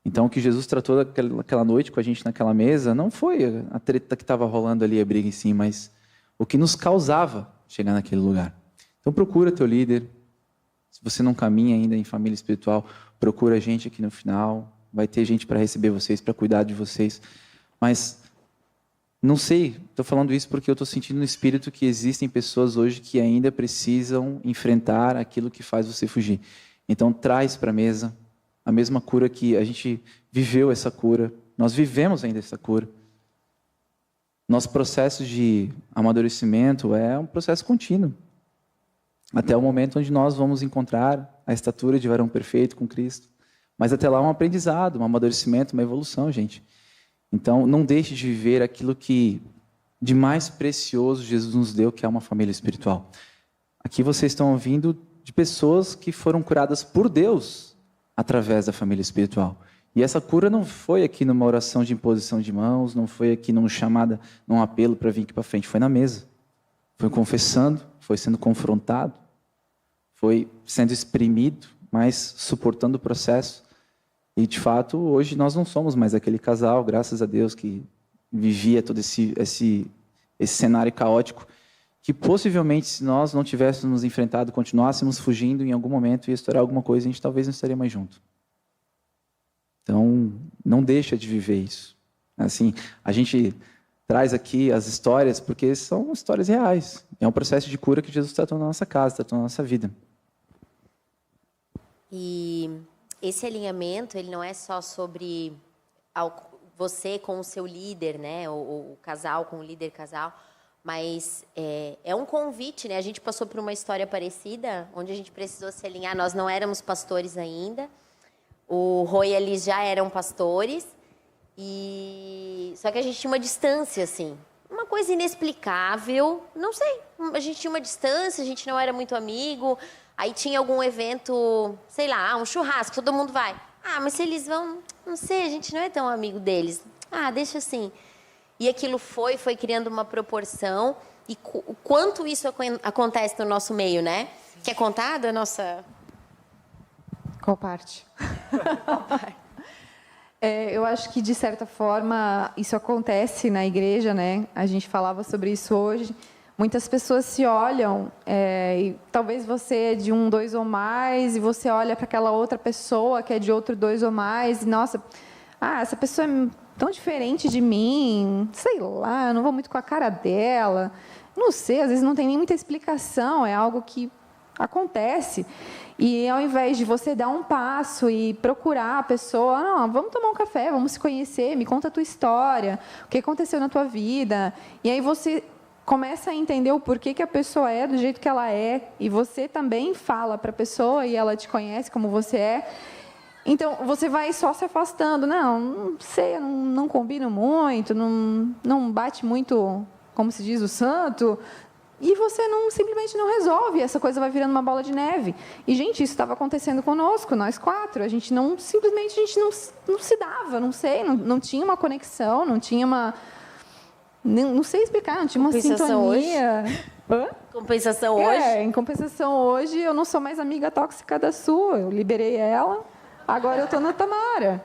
Então, o que Jesus tratou naquela noite com a gente naquela mesa não foi a treta que estava rolando ali, a briga em si, mas o que nos causava chegar naquele lugar. Então, procura teu líder. Se você não caminha ainda em família espiritual, procura a gente aqui no final. Vai ter gente para receber vocês, para cuidar de vocês. Mas, não sei, estou falando isso porque eu estou sentindo no espírito que existem pessoas hoje que ainda precisam enfrentar aquilo que faz você fugir. Então, traz para a mesa a mesma cura que a gente viveu essa cura. Nós vivemos ainda essa cura. Nosso processo de amadurecimento é um processo contínuo. Até o momento onde nós vamos encontrar a estatura de varão perfeito com Cristo. Mas até lá é um aprendizado, um amadurecimento, uma evolução, gente. Então, não deixe de viver aquilo que de mais precioso Jesus nos deu, que é uma família espiritual. Aqui vocês estão ouvindo de pessoas que foram curadas por Deus através da família espiritual. E essa cura não foi aqui numa oração de imposição de mãos, não foi aqui numa chamada, num apelo para vir aqui para frente, foi na mesa. Foi confessando, foi sendo confrontado, foi sendo exprimido, mas suportando o processo. E, de fato, hoje nós não somos mais aquele casal, graças a Deus, que vivia todo esse cenário caótico, que possivelmente, se nós não tivéssemos nos enfrentado, continuássemos fugindo, em algum momento ia estourar alguma coisa e a gente talvez não estaria mais junto. Então, não deixa de viver isso. Assim, a gente traz aqui as histórias porque são histórias reais. É um processo de cura que Jesus tratou na nossa casa, tratou na nossa vida. E esse alinhamento, ele não é só sobre você com o seu líder, né? O casal com o líder casal, mas é um convite, né? A gente passou por uma história parecida, onde a gente precisou se alinhar. Nós não éramos pastores ainda. O Rô e a Liz já eram pastores. Só que a gente tinha uma distância, assim. Uma coisa inexplicável. Não sei. A gente tinha uma distância, a gente não era muito amigo. Aí tinha algum evento, sei lá, um churrasco, todo mundo vai. Ah, mas se eles vão... Não sei, a gente não é tão amigo deles. Ah, deixa assim. E aquilo foi criando uma proporção. E o quanto isso acontece no nosso meio, né? Quer contar da nossa... Qual parte? Eu acho que, de certa forma, isso acontece na igreja, né? A gente falava sobre isso hoje. Muitas pessoas se olham, e talvez você é de 1, 2 ou mais, e você olha para aquela outra pessoa que é de outro 2 ou mais, e, nossa, essa pessoa é tão diferente de mim, sei lá, eu não vou muito com a cara dela. Não sei, às vezes não tem nem muita explicação, é algo que acontece. E ao invés de você dar um passo e procurar a pessoa, não, vamos tomar um café, vamos se conhecer, me conta a tua história, o que aconteceu na tua vida. E aí você começa a entender o porquê que a pessoa é do jeito que ela é, e você também fala para a pessoa e ela te conhece como você é. Então, você vai só se afastando. Não sei, não combino muito, não bate muito, como se diz, o santo. E você simplesmente não resolve. Essa coisa vai virando uma bola de neve. E, gente, isso estava acontecendo conosco, nós 4. A gente não se dava, não sei, não tinha uma conexão, não tinha uma... Não sei explicar, não tinha uma sintonia. Compensação hoje? Em compensação hoje, eu não sou mais amiga tóxica da sua. Eu liberei ela, agora eu estou na Tamara.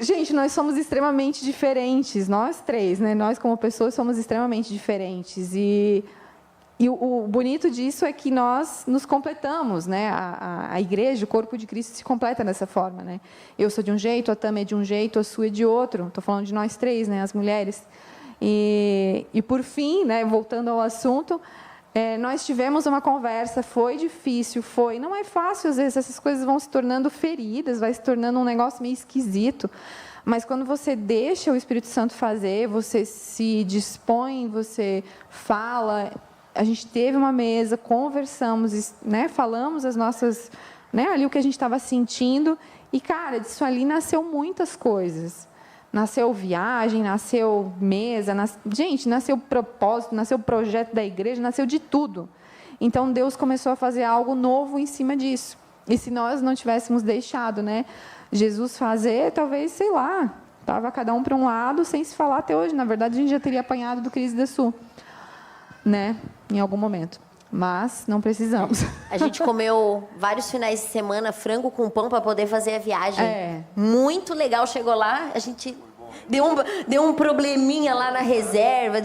Gente, nós somos extremamente diferentes, nós 3, né? Nós, como pessoas, somos extremamente diferentes. E o bonito disso é que nós nos completamos, né? A igreja, o corpo de Cristo se completa dessa forma, né? Eu sou de um jeito, a Tama é de um jeito, a sua é de outro. Estou falando de nós 3, né? As mulheres. E por fim, né? Voltando ao assunto, nós tivemos uma conversa, foi difícil, não é fácil, às vezes essas coisas vão se tornando feridas, vai se tornando um negócio meio esquisito. Mas quando você deixa o Espírito Santo fazer, você se dispõe, você fala... A gente teve uma mesa, conversamos, né, falamos as nossas, né, ali o que a gente estava sentindo, e, cara, disso ali nasceu muitas coisas. Nasceu viagem, nasceu mesa, gente, nasceu propósito, nasceu projeto da igreja, nasceu de tudo. Então, Deus começou a fazer algo novo em cima disso. E se nós não tivéssemos deixado, né, Jesus fazer, talvez, sei lá, estava cada um para um lado, sem se falar até hoje. Na verdade, a gente já teria apanhado do Cris da Sul, né, em algum momento, mas não precisamos. A gente comeu vários finais de semana frango com pão para poder fazer a viagem. Muito legal. Chegou lá, a gente deu um probleminha lá na reserva.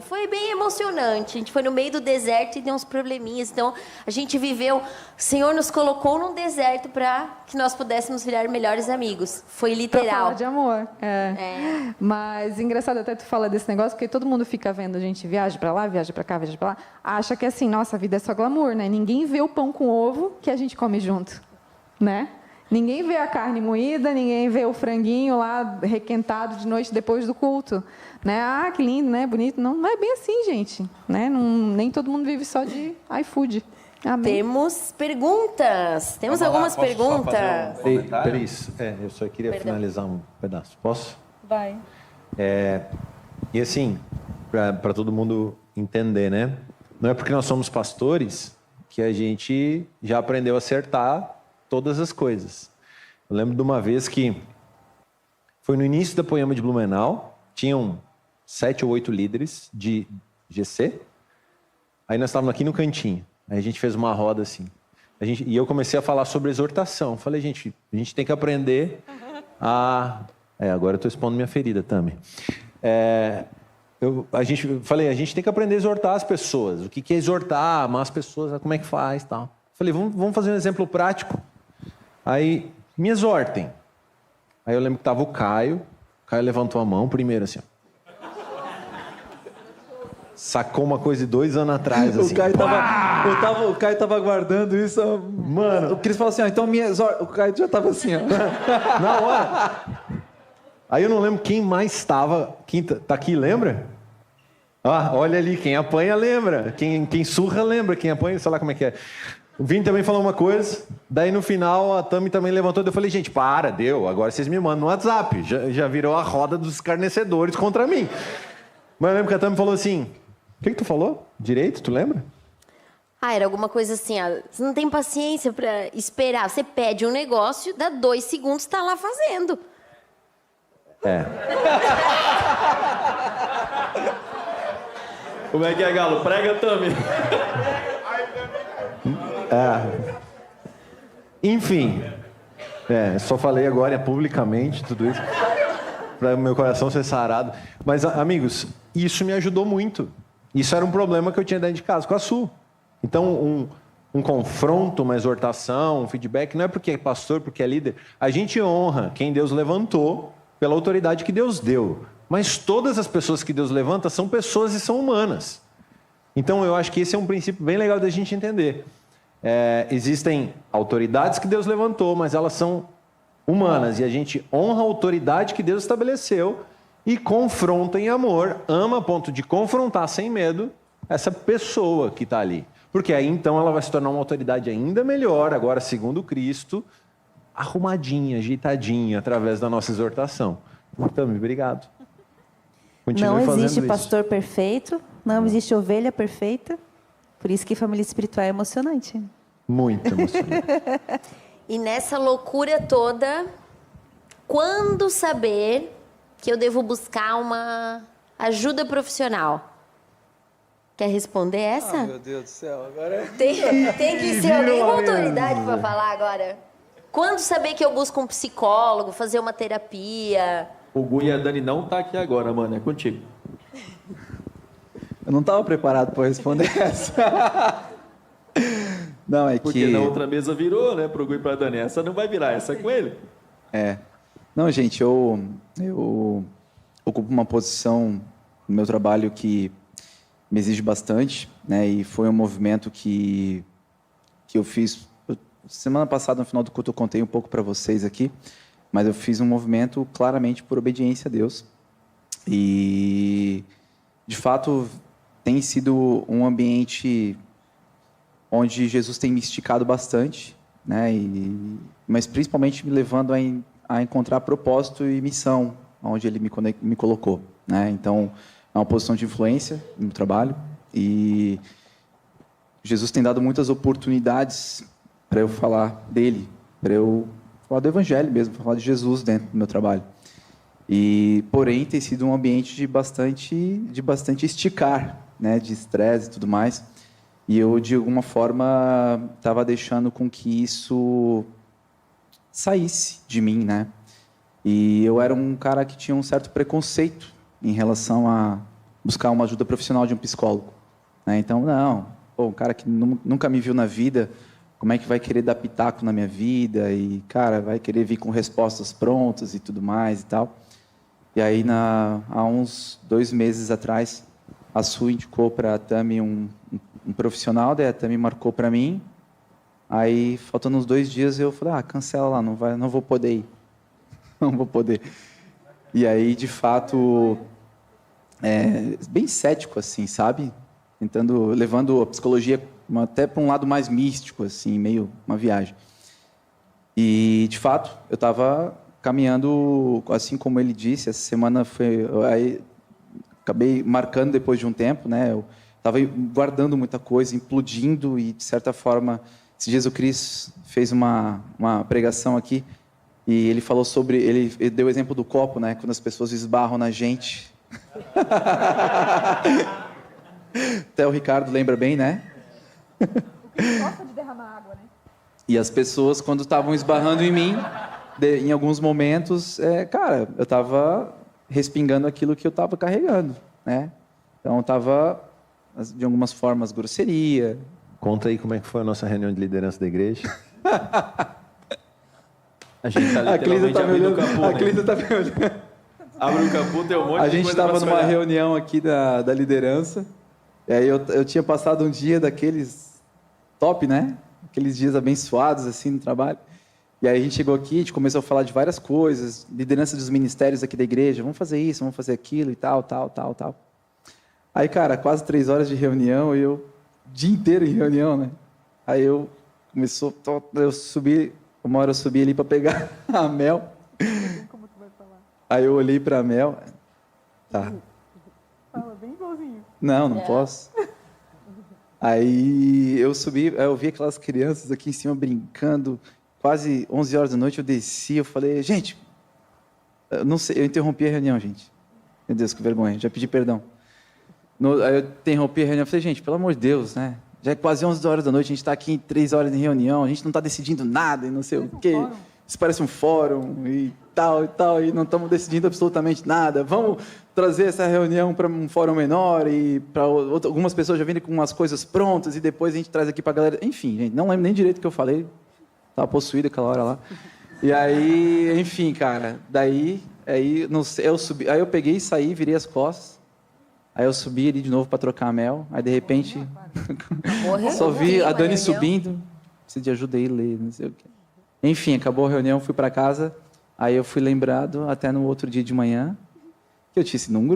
Foi bem emocionante. A gente foi no meio do deserto e deu uns probleminhas. Então, a gente viveu... O Senhor nos colocou num deserto para que nós pudéssemos virar melhores amigos. Foi literal. Pra falar de amor. Mas, engraçado até tu falar desse negócio, porque todo mundo fica vendo a gente viaja para lá, viaja para cá, viaja para lá, acha que assim, nossa, a vida é só glamour, né? Ninguém vê o pão com ovo que a gente come junto, né? Ninguém vê a carne moída, ninguém vê o franguinho lá requentado de noite depois do culto, né? Ah, que lindo, né? Bonito. Não é bem assim, gente, né? Nem todo mundo vive só de iFood. Amém. Temos perguntas. Temos algumas perguntas. Cris, eu só queria finalizar um pedaço. Posso? Vai. E assim, para todo mundo entender, né? Não é porque nós somos pastores que a gente já aprendeu a acertar todas as coisas. Eu lembro de uma vez que foi no início da Poema de Blumenau, tinham 7 ou 8 líderes de GC, aí nós estávamos aqui no cantinho, aí a gente fez uma roda assim, e eu comecei a falar sobre exortação. Falei, gente, a gente tem que aprender a... agora eu estou expondo minha ferida também. a gente tem que aprender a exortar as pessoas. O que é exortar, amar as pessoas, como é que faz, tal. Falei, vamos fazer um exemplo prático. Aí, me exortem. Aí eu lembro que tava o Caio levantou a mão primeiro, assim, ó. Sacou uma coisa de 2 anos atrás, assim. O Caio tava guardando isso. Mano. O Cris falou assim, ó, então o Caio já tava assim, ó. Na hora. Aí eu não lembro quem mais estava. Quem tá aqui, lembra? Ah, olha ali, quem apanha lembra. Quem surra lembra. Quem apanha, sei lá como é que é. O Vini também falou uma coisa. Daí no final a Tami também levantou. Eu falei, gente, deu. Agora vocês me mandam no WhatsApp. Já virou a roda dos escarnecedores contra mim. Mas eu lembro que a Tami falou assim... O que tu falou? Direito, tu lembra? Era alguma coisa assim, ó. Você não tem paciência pra esperar. Você pede um negócio, dá 2 segundos, tá lá fazendo. Como é que é, Galo? Prega, Tami. Enfim. Só falei agora publicamente tudo isso. Para o meu coração ser sarado. Mas, amigos, isso me ajudou muito. Isso era um problema que eu tinha dentro de casa com a Su. Então, um confronto, uma exortação, um feedback, não é porque é pastor, porque é líder. A gente honra quem Deus levantou pela autoridade que Deus deu. Mas todas as pessoas que Deus levanta são pessoas e são humanas. Então, eu acho que esse é um princípio bem legal da gente entender. Existem autoridades que Deus levantou, mas elas são humanas. E a gente honra a autoridade que Deus estabeleceu e confronta em amor, ama a ponto de confrontar sem medo essa pessoa que está ali. Porque aí, então, ela vai se tornar uma autoridade ainda melhor, agora, segundo Cristo, arrumadinha, ajeitadinha, através da nossa exortação. Então, obrigado. Continue não existe fazendo pastor perfeito, não existe ovelha perfeita. Por isso que família espiritual é emocionante. Muito emocionante. E nessa loucura toda, quando saber que eu devo buscar uma ajuda profissional? Quer responder essa? Meu Deus do céu, agora... Tem que ser alguém com autoridade para falar agora. Quando saber que eu busco um psicólogo, fazer uma terapia? O Gu e a Dani não tá aqui agora, mano. É contigo. Eu não estava preparado para responder essa. Não, é porque que... na outra mesa virou, né, pro Gu e pra Dani. Essa não vai virar, essa é com ele. Não, gente, eu ocupo uma posição no meu trabalho que me exige bastante, né? E foi um movimento que eu fiz... Semana passada, no final do culto, eu contei um pouco para vocês aqui, mas eu fiz um movimento claramente por obediência a Deus. E, de fato, tem sido um ambiente onde Jesus tem me esticado bastante, né? Mas principalmente me levando a encontrar propósito e missão, onde Ele me colocou, né? Então, é uma posição de influência no trabalho e Jesus tem dado muitas oportunidades para eu falar dele, para eu falar do Evangelho mesmo, para falar de Jesus dentro do meu trabalho. E, porém, tem sido um ambiente de bastante esticar, né? De estresse e tudo mais. E eu, de alguma forma, estava deixando com que isso saísse de mim, né? E eu era um cara que tinha um certo preconceito em relação a buscar uma ajuda profissional de um psicólogo, né? Então, um cara que nunca me viu na vida, como é que vai querer dar pitaco na minha vida? E, cara, vai querer vir com respostas prontas e tudo mais e tal. E aí, há uns 2 meses atrás, a Su indicou para a Tami um profissional, daí a Tami marcou para mim. Aí, faltando uns 2 dias, eu falei, cancela lá, não vou poder ir. Não vou poder. E aí, de fato, bem cético, assim, sabe? Levando a psicologia até para um lado mais místico, assim, meio uma viagem. E, de fato, eu estava caminhando, assim como ele disse, essa semana aí acabei marcando depois de um tempo, né? Eu estava guardando muita coisa, implodindo e, de certa forma, esses dias o Cris fez uma pregação aqui e ele falou sobre, ele deu o exemplo do copo, né? Quando as pessoas esbarram na gente. Até o Ricardo lembra bem, né? O Cris gosta de derramar água, né? E as pessoas, quando estavam esbarrando em mim, em alguns momentos, cara, eu estava respingando aquilo que eu estava carregando, né? Então tava, de algumas formas, grosseria. Conta aí como é que foi a nossa reunião de liderança da igreja. A gente tá A Clísia literalmente tá me abrindo o olhando. capô, A né? Clísia tá me olhando. Abre o capô, tem um monte A de gente coisa estava pra se numa olhar. reunião aqui da liderança. E aí eu tinha passado um dia daqueles top, né? Aqueles dias abençoados, assim, no trabalho. E aí a gente chegou aqui, a gente começou a falar de várias coisas, liderança dos ministérios aqui da igreja, vamos fazer isso, vamos fazer aquilo e tal. Aí, cara, quase 3 horas de reunião e eu, o dia inteiro em reunião, né? Aí eu subi, uma hora eu subi ali para pegar a Mel. Aí eu olhei para a Mel. Tá. Fala bem igualzinho. Não posso. Aí eu subi, eu vi aquelas crianças aqui em cima brincando, quase 11 horas da noite eu desci, eu falei, gente, eu não sei, eu interrompi a reunião, gente. Meu Deus, que vergonha, já pedi perdão. Aí eu interrompi a reunião, eu falei, gente, pelo amor de Deus, né? Já é quase 11 horas da noite, a gente está aqui em 3 horas de reunião, a gente não está decidindo nada e não sei o quê. Isso parece um fórum e tal, e não estamos decidindo absolutamente nada. Vamos trazer essa reunião para um fórum menor e para algumas pessoas já virem com umas coisas prontas e depois a gente traz aqui para a galera. Enfim, gente, não lembro nem direito o que eu falei. Estava possuído aquela hora lá. E aí, enfim, cara, não sei, eu subi, aí eu peguei e saí, virei as costas. Aí eu subi ali de novo para trocar a Mel. Aí de repente, só vi a Dani subindo. Preciso de ajuda aí, ler, não sei o quê. Enfim, acabou a reunião, fui para casa. Aí eu fui lembrado até no outro dia de manhã que eu tinha sido um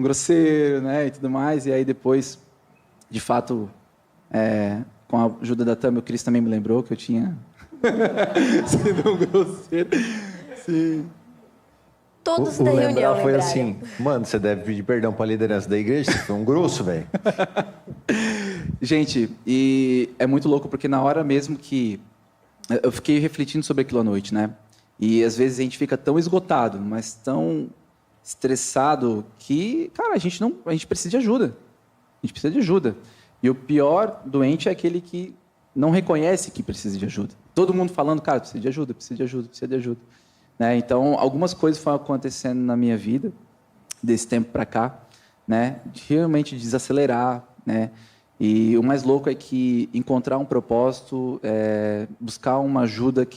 grosseiro, né, e tudo mais. E aí depois, de fato, com a ajuda da Tami, o Cris também me lembrou que eu tinha sido um grosseiro. Sim. Todos O da reunião lembrar foi lembraram. assim, mano, você deve pedir perdão para a liderança da igreja, você foi um grosso, velho. Gente, e é muito louco porque na hora mesmo que eu fiquei refletindo sobre aquilo à noite, né? E às vezes a gente fica tão esgotado, mas tão estressado que, cara, a gente precisa de ajuda. A gente precisa de ajuda. E o pior doente é aquele que não reconhece que precisa de ajuda. Todo mundo falando, cara, precisa de ajuda, precisa de ajuda, precisa de ajuda. Né? Então, algumas coisas foram acontecendo na minha vida, desse tempo para cá, né? De realmente desacelerar, né? E o mais louco é que encontrar um propósito, buscar uma ajuda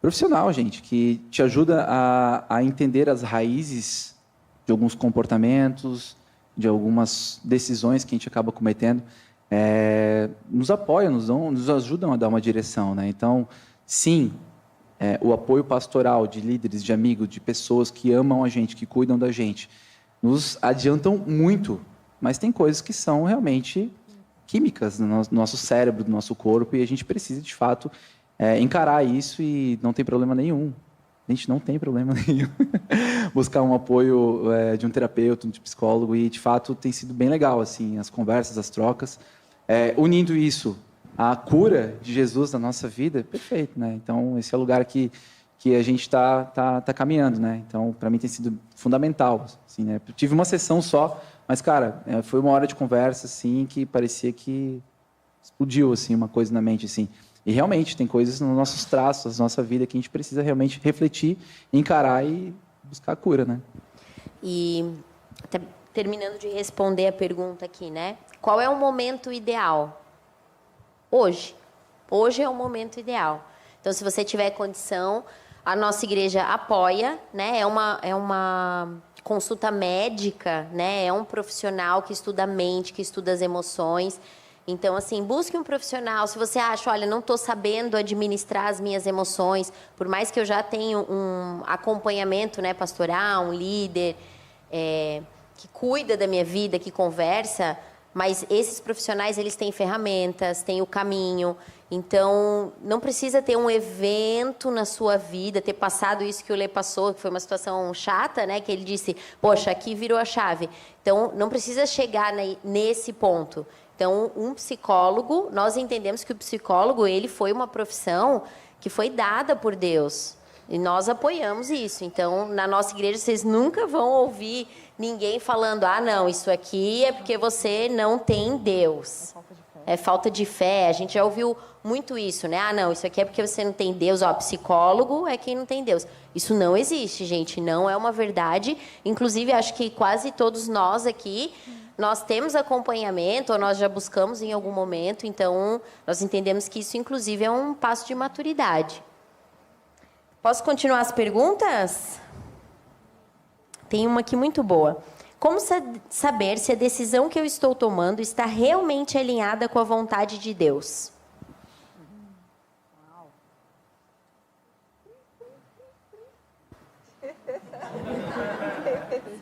profissional, gente, que te ajuda a entender as raízes de alguns comportamentos, de algumas decisões que a gente acaba cometendo, nos apoiam, nos ajudam a dar uma direção, né? Então, sim, o apoio pastoral de líderes, de amigos, de pessoas que amam a gente, que cuidam da gente, nos adiantam muito, mas tem coisas que são realmente químicas no nosso cérebro, do nosso corpo, e a gente precisa, de fato, encarar isso e não tem problema nenhum. A gente não tem problema nenhum. Buscar um apoio de um terapeuta, de psicólogo, e, de fato, tem sido bem legal, assim, as conversas, as trocas. Unindo isso à cura de Jesus na nossa vida, perfeito, né? Então, esse é o lugar que a gente está caminhando, né? Então, para mim tem sido fundamental, assim, né? Eu tive uma sessão só, mas, cara, foi uma hora de conversa, assim, que parecia que explodiu, assim, uma coisa na mente, assim. E realmente tem coisas nos nossos traços, na nossa vida, que a gente precisa realmente refletir, encarar e buscar a cura, né? E terminando de responder a pergunta aqui, né? Qual é o momento ideal? Hoje. Hoje é o momento ideal. Então, se você tiver condição, a nossa igreja apoia, né? É uma consulta médica, né? É um profissional que estuda a mente, que estuda as emoções. Então, assim, busque um profissional. Se você acha, olha, não estou sabendo administrar as minhas emoções, por mais que eu já tenha um acompanhamento, né, pastoral, um líder que cuida da minha vida, que conversa, mas esses profissionais, eles têm ferramentas, têm o caminho. Então, não precisa ter um evento na sua vida, ter passado isso que o Lê passou, que foi uma situação chata, né? Que ele disse, poxa, aqui virou a chave. Então, não precisa chegar nesse ponto. Então, um psicólogo, nós entendemos que o psicólogo, ele foi uma profissão que foi dada por Deus. E nós apoiamos isso. Então, na nossa igreja, vocês nunca vão ouvir ninguém falando, não, isso aqui é porque você não tem Deus. é falta de fé. A gente já ouviu muito isso, né? Ah, não, isso aqui é porque você não tem Deus. Ó, psicólogo é quem não tem Deus. Isso não existe, gente. Não é uma verdade. Inclusive, acho que quase todos nós aqui, nós temos acompanhamento, ou nós já buscamos em algum momento. Então, nós entendemos que isso, inclusive, é um passo de maturidade. Posso continuar as perguntas? Tem uma aqui muito boa. Como saber se a decisão que eu estou tomando está realmente alinhada com a vontade de Deus?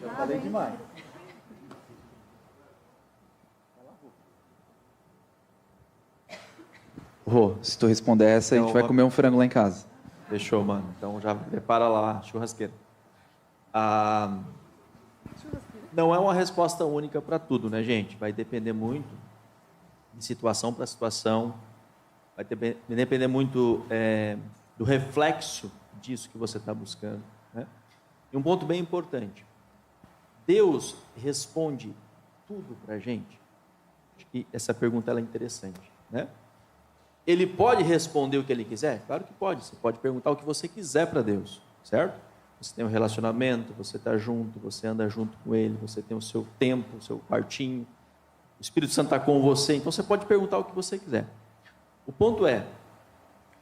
Eu falei demais. Rô, se tu responder essa, a gente vai comer um frango lá em casa. Fechou, mano. Então já prepara lá a churrasqueira. Não é uma resposta única para tudo, né, gente? Vai depender muito de situação para situação. Vai depender muito do reflexo disso que você está buscando, né? E um ponto bem importante. Deus responde tudo para a gente? Acho que essa pergunta ela é interessante, né? Ele pode responder o que ele quiser? Claro que pode. Você pode perguntar o que você quiser para Deus, certo? Você tem um relacionamento, você está junto, você anda junto com Ele, você tem o seu tempo, o seu quartinho, o Espírito Santo está com você, então você pode perguntar o que você quiser. O ponto é,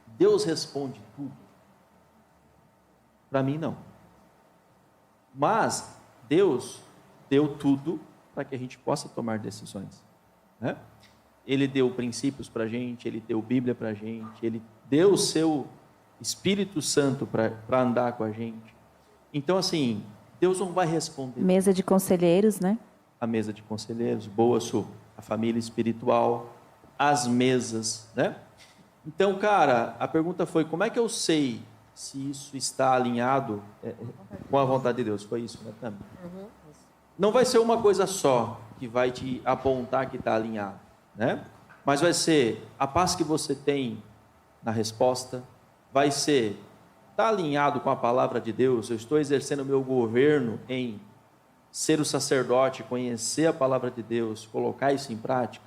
Deus responde tudo? Para mim, não. Mas Deus deu tudo para que a gente possa tomar decisões, né? Ele deu princípios para a gente, Ele deu Bíblia para a gente, Ele deu o seu Espírito Santo para andar com a gente. Então, assim, Deus não vai responder. Mesa de conselheiros, né? A mesa de conselheiros, boa, Su. A família espiritual, as mesas, né? Então, cara, a pergunta foi, como é que eu sei se isso está alinhado com a vontade de Deus? Foi isso, né, Tami? Não vai ser uma coisa só que vai te apontar que está alinhado, né? Mas vai ser a paz que você tem na resposta, vai ser... Está alinhado com a palavra de Deus? Eu estou exercendo o meu governo em ser o sacerdote, conhecer a palavra de Deus, colocar isso em prática?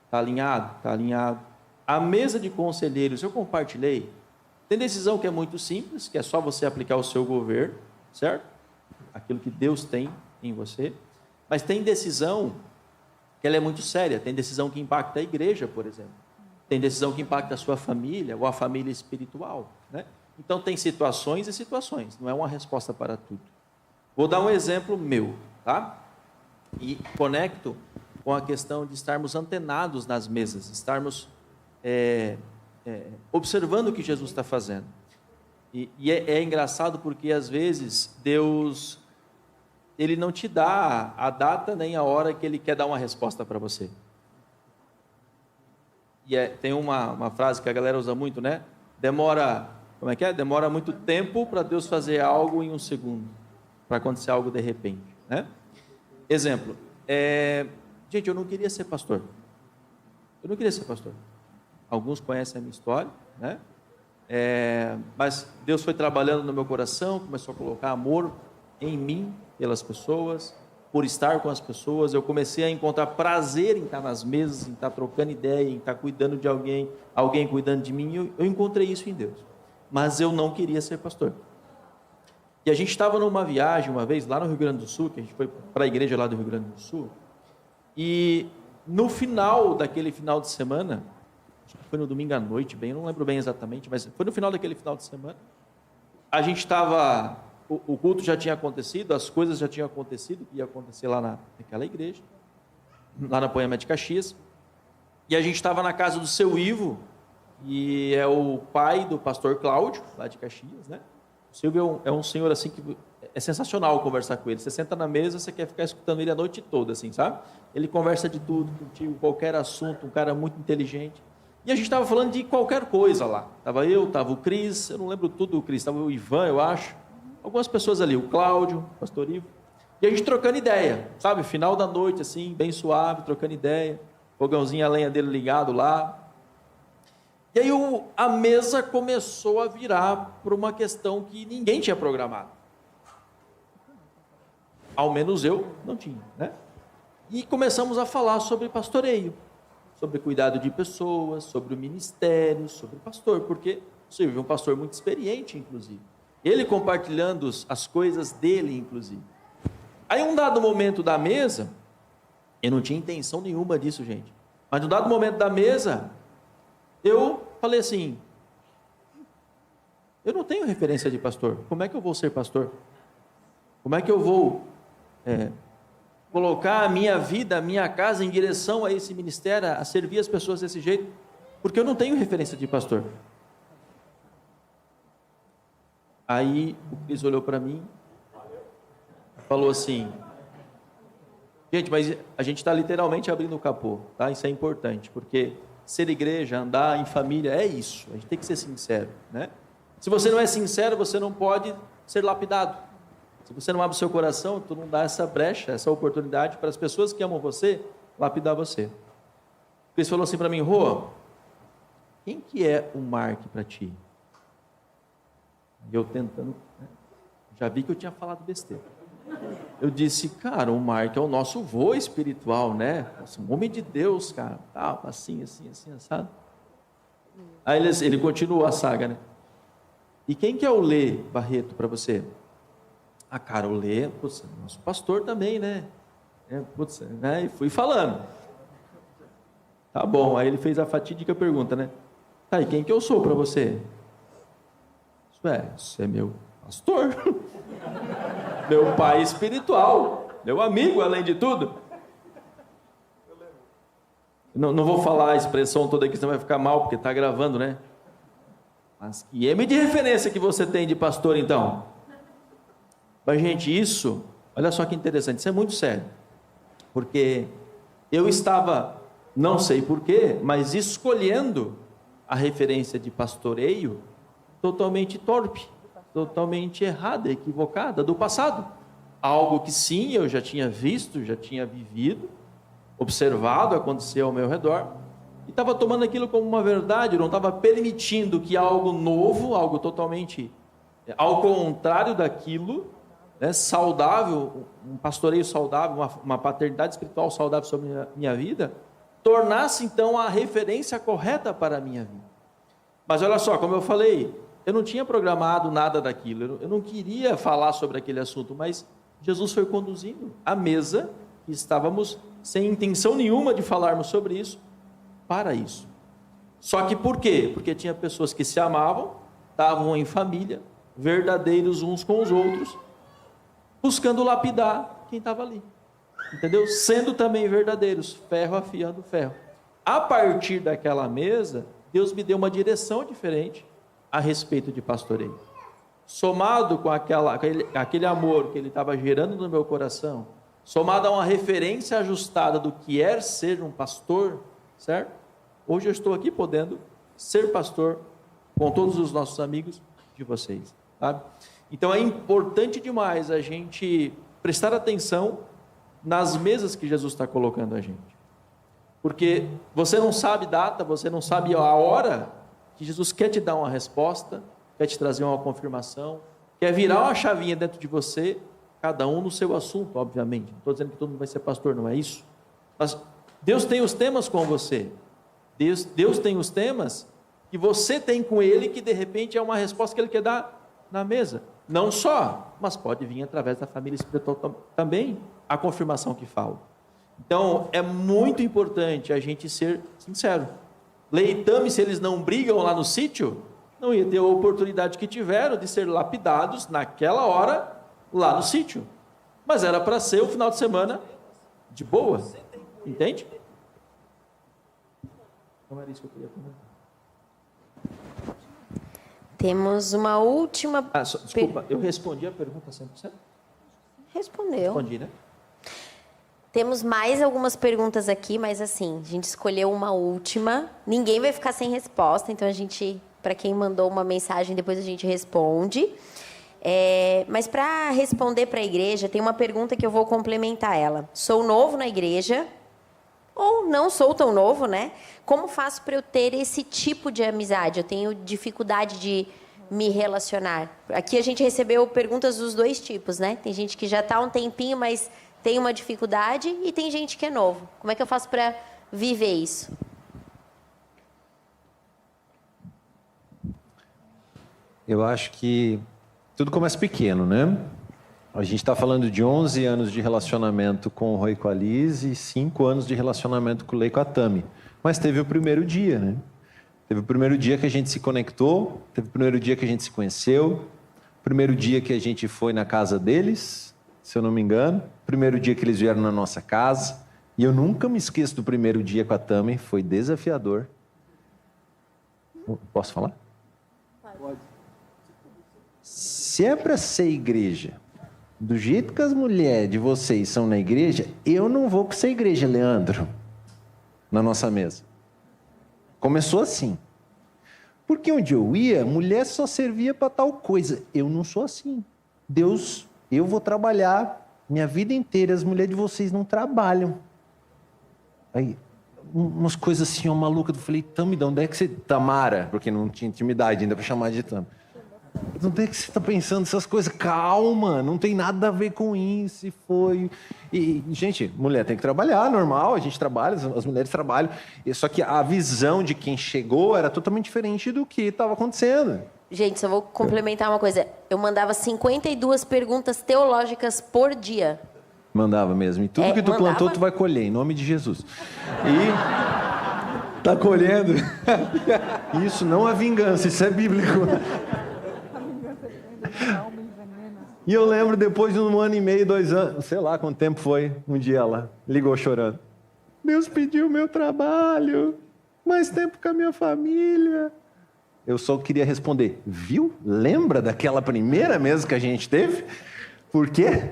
Está alinhado? Está alinhado. A mesa de conselheiros, eu compartilhei. Tem decisão que é muito simples, que é só você aplicar o seu governo, certo? Aquilo que Deus tem em você. Mas tem decisão que ela é muito séria. Tem decisão que impacta a igreja, por exemplo. Tem decisão que impacta a sua família ou a família espiritual, né? Então, tem situações e situações, não é uma resposta para tudo. Vou dar um exemplo meu, tá? E conecto com a questão de estarmos antenados nas mesas, estarmos observando o que Jesus está fazendo. E é engraçado porque, às vezes, Deus, Ele não te dá a data nem a hora que Ele quer dar uma resposta para você. E tem uma frase que a galera usa muito, né? Como é que é? Demora muito tempo para Deus fazer algo em um segundo, para acontecer algo de repente, né? Exemplo, gente, eu não queria ser pastor. Eu não queria ser pastor. Alguns conhecem a minha história, né? Mas Deus foi trabalhando no meu coração, começou a colocar amor em mim, pelas pessoas, por estar com as pessoas. Eu comecei a encontrar prazer em estar nas mesas, em estar trocando ideia, em estar cuidando de alguém cuidando de mim. Eu encontrei isso em Deus. Mas eu não queria ser pastor. E a gente estava numa viagem uma vez, lá no Rio Grande do Sul, que a gente foi para a igreja lá do Rio Grande do Sul, e no final daquele final de semana, acho que foi no domingo à noite, eu não lembro bem exatamente, mas foi no final daquele final de semana, a gente estava, o culto já tinha acontecido, as coisas já tinham acontecido, que ia acontecer lá naquela igreja, lá na Poema de Caxias, e a gente estava na casa do seu Ivo, e é o pai do pastor Cláudio, lá de Caxias, né? O Silvio é um senhor assim que é sensacional conversar com ele. Você senta na mesa, você quer ficar escutando ele a noite toda, assim, sabe? Ele conversa de tudo contigo, qualquer assunto, um cara muito inteligente. E a gente estava falando de qualquer coisa lá. Estava eu, estava o Cris, eu não lembro tudo do Cris, estava o Ivan, eu acho. Algumas pessoas ali, o Cláudio, o pastor Ivo. E a gente trocando ideia, sabe? Final da noite, assim, bem suave, trocando ideia. Fogãozinho, a lenha dele ligado lá. E aí a mesa começou a virar para uma questão que ninguém tinha programado. Ao menos eu não tinha, né? E começamos a falar sobre pastoreio, sobre cuidado de pessoas, sobre o ministério, sobre o pastor, porque você viu um pastor muito experiente, inclusive. Ele compartilhando as coisas dele, inclusive. Aí, um dado momento da mesa, eu não tinha intenção nenhuma disso, gente, mas um dado momento da mesa, eu falei assim, eu não tenho referência de pastor, como é que eu vou ser pastor? Como é que eu vou colocar a minha vida, a minha casa em direção a esse ministério, a servir as pessoas desse jeito? Porque eu não tenho referência de pastor. Aí o Cris olhou para mim, falou assim, gente, mas a gente está literalmente abrindo o capô, tá? Isso é importante, porque ser igreja, andar em família, é isso, a gente tem que ser sincero, né? Se você não é sincero, você não pode ser lapidado. Se você não abre o seu coração, tu não dá essa brecha, essa oportunidade para as pessoas que amam você, lapidar você. O Cris falou assim para mim, Rô, quem que é o Mark para ti? E eu tentando, né? Já vi que eu tinha falado besteira. Eu disse, cara, o Mark é o nosso vô espiritual, né? Um homem de Deus, cara, tá, assim, assado. Aí ele continuou a saga, né? E quem que é o Lê Barreto para você? Ah, cara, o Lê, putz, nosso pastor também, né? E fui falando. Tá bom, aí ele fez a fatídica pergunta, né? Tá, e quem que eu sou para você? Você é meu pastor, meu pai espiritual, meu amigo, além de tudo. Não vou falar a expressão toda aqui, senão vai ficar mal, porque está gravando, né? Mas que M de referência que você tem de pastor, então? Mas, gente, isso, olha só que interessante, isso é muito sério. Porque eu estava, não sei porquê, mas escolhendo a referência de pastoreio totalmente torpe, totalmente errada, equivocada, do passado. Algo que sim, eu já tinha visto, já tinha vivido, observado acontecer ao meu redor, e estava tomando aquilo como uma verdade, não estava permitindo que algo novo, algo totalmente ao contrário daquilo, né, saudável, um pastoreio saudável, uma paternidade espiritual saudável sobre a minha vida, tornasse então a referência correta para a minha vida. Mas olha só, como eu falei, eu não tinha programado nada daquilo, eu não queria falar sobre aquele assunto, mas Jesus foi conduzindo a mesa, que estávamos sem intenção nenhuma de falarmos sobre isso, para isso. Só que por quê? Porque tinha pessoas que se amavam, estavam em família, verdadeiros uns com os outros, buscando lapidar quem estava ali, entendeu? Sendo também verdadeiros, ferro afiando ferro. A partir daquela mesa, Deus me deu uma direção diferente a respeito de pastoreio. Somado com aquele amor que Ele estava gerando no meu coração, somado a uma referência ajustada do que é ser um pastor, certo? Hoje eu estou aqui podendo ser pastor com todos os nossos amigos de vocês, sabe? Então é importante demais a gente prestar atenção nas mesas que Jesus está colocando a gente. Porque você não sabe data, você não sabe a hora que Jesus quer te dar uma resposta, quer te trazer uma confirmação, quer virar uma chavinha dentro de você, cada um no seu assunto, obviamente. Não estou dizendo que todo mundo vai ser pastor, não é isso. Mas Deus tem os temas com você. Deus tem os temas que você tem com Ele, que de repente é uma resposta que Ele quer dar na mesa. Não só, mas pode vir através da família espiritual também, a confirmação que fala. Então, é muito importante a gente ser sincero. Leitame, se eles não brigam lá no sítio, não ia ter a oportunidade que tiveram de ser lapidados naquela hora lá no sítio. Mas era para ser o final de semana de boa. Entende? Não era isso que eu queria comentar. Temos uma última... Desculpa, eu respondi a pergunta 100%? Respondeu. Respondi, né? Temos mais algumas perguntas aqui, mas assim, a gente escolheu uma última. Ninguém vai ficar sem resposta, então a gente, para quem mandou uma mensagem, depois a gente responde. Mas para responder para a igreja, tem uma pergunta que eu vou complementar ela. Sou novo na igreja, ou não sou tão novo, né? Como faço para eu ter esse tipo de amizade? Eu tenho dificuldade de me relacionar. Aqui a gente recebeu perguntas dos dois tipos, né? Tem gente que já está há um tempinho, mas tem uma dificuldade, e tem gente que é novo. Como é que eu faço para viver isso? eu acho que tudo começa pequeno, né? A gente está falando de 11 anos de relacionamento com o Rui e com a Liz e 5 anos de relacionamento com o Lei e com a Tami. Mas teve o primeiro dia, né? Teve o primeiro dia que a gente se conectou, teve o primeiro dia que a gente se conheceu, o primeiro dia que a gente foi na casa deles, se eu não me engano, o primeiro dia que eles vieram na nossa casa. E eu nunca me esqueço do primeiro dia com a Tami, foi desafiador. Posso falar? Pode. Se é para ser igreja, do jeito que as mulheres de vocês são na igreja, eu não vou para ser igreja, Leandro, na nossa mesa. Começou assim. Porque onde eu ia, mulher só servia para tal coisa. Eu não sou assim. Deus, eu vou trabalhar minha vida inteira, as mulheres de vocês não trabalham. Aí, umas coisas assim, ó, malucas. Eu falei, Tami, de onde é que você... Tamara, porque não tinha intimidade ainda para chamar de Tami. De onde é que você está pensando essas coisas? Calma, não tem nada a ver com isso. E foi... E, gente, mulher tem que trabalhar, normal, a gente trabalha, as mulheres trabalham. Só que a visão de quem chegou era totalmente diferente do que estava acontecendo. Gente, só vou complementar uma coisa. Eu mandava 52 perguntas teológicas por dia. Mandava mesmo. E tudo que tu plantou, tu vai colher, em nome de Jesus. E... Tá colhendo? Isso não é vingança, isso é bíblico. E eu lembro, depois de 1 ano e meio, 2 anos, sei lá quanto tempo foi, um dia ela ligou chorando. Deus pediu meu trabalho, mais tempo com a minha família. Eu só queria responder, viu? Lembra daquela primeira mesa que a gente teve? Por quê?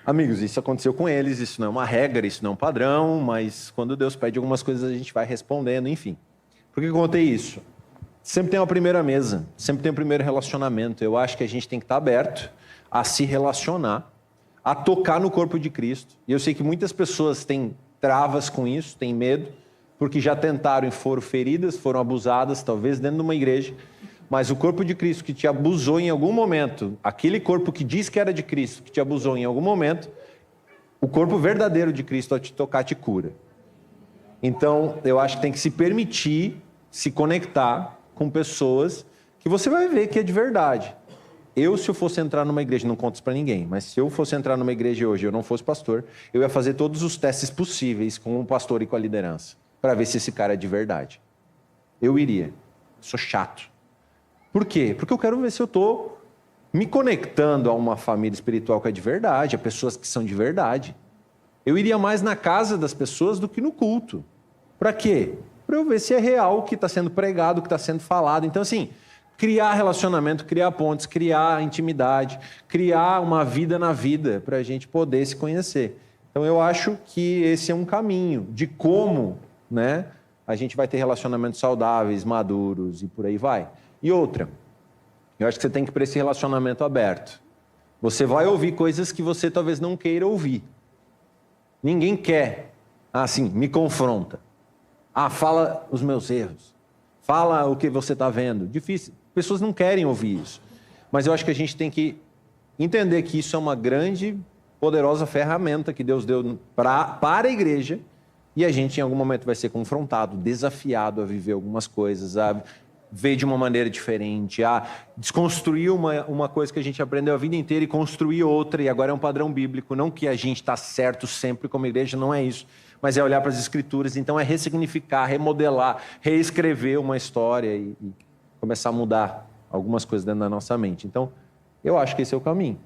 Amigos, isso aconteceu com eles, isso não é uma regra, isso não é um padrão, mas quando Deus pede algumas coisas a gente vai respondendo, enfim. Por que eu contei isso? Sempre tem uma primeira mesa, sempre tem um primeiro relacionamento. Eu acho que a gente tem que estar aberto a se relacionar, a tocar no corpo de Cristo. E eu sei que muitas pessoas têm travas com isso, têm medo, porque já tentaram e foram feridas, foram abusadas, talvez dentro de uma igreja. Mas o corpo de Cristo que te abusou em algum momento, aquele corpo que diz que era de Cristo, que te abusou em algum momento, o corpo verdadeiro de Cristo, ao te tocar, te cura. Então, eu acho que tem que se permitir se conectar com pessoas que você vai ver que é de verdade. Eu, se eu fosse entrar numa igreja, não conto isso para ninguém, mas se eu fosse entrar numa igreja hoje e eu não fosse pastor, eu ia fazer todos os testes possíveis com o pastor e com a liderança, para ver se esse cara é de verdade. Eu iria. Sou chato. Por quê? Porque eu quero ver se eu estou me conectando a uma família espiritual que é de verdade, a pessoas que são de verdade. Eu iria mais na casa das pessoas do que no culto. Para quê? Para eu ver se é real o que está sendo pregado, o que está sendo falado. Então, assim, criar relacionamento, criar pontes, criar intimidade, criar uma vida na vida para a gente poder se conhecer. Então, eu acho que esse é um caminho de como, né, a gente vai ter relacionamentos saudáveis, maduros e por aí vai. E outra, eu acho que você tem que ir para esse relacionamento aberto. Você vai ouvir coisas que você talvez não queira ouvir. Ninguém quer. Assim, me confronta. Fala os meus erros. Fala o que você está vendo. Difícil. Pessoas não querem ouvir isso. Mas eu acho que a gente tem que entender que isso é uma grande, poderosa ferramenta que Deus deu para a igreja. E a gente, em algum momento, vai ser confrontado, desafiado a viver algumas coisas, a ver de uma maneira diferente, a desconstruir uma coisa que a gente aprendeu a vida inteira e construir outra, e agora é um padrão bíblico. Não que a gente está certo sempre como igreja, não é isso. Mas é olhar para as Escrituras, então é ressignificar, remodelar, reescrever uma história e começar a mudar algumas coisas dentro da nossa mente. Então, eu acho que esse é o caminho.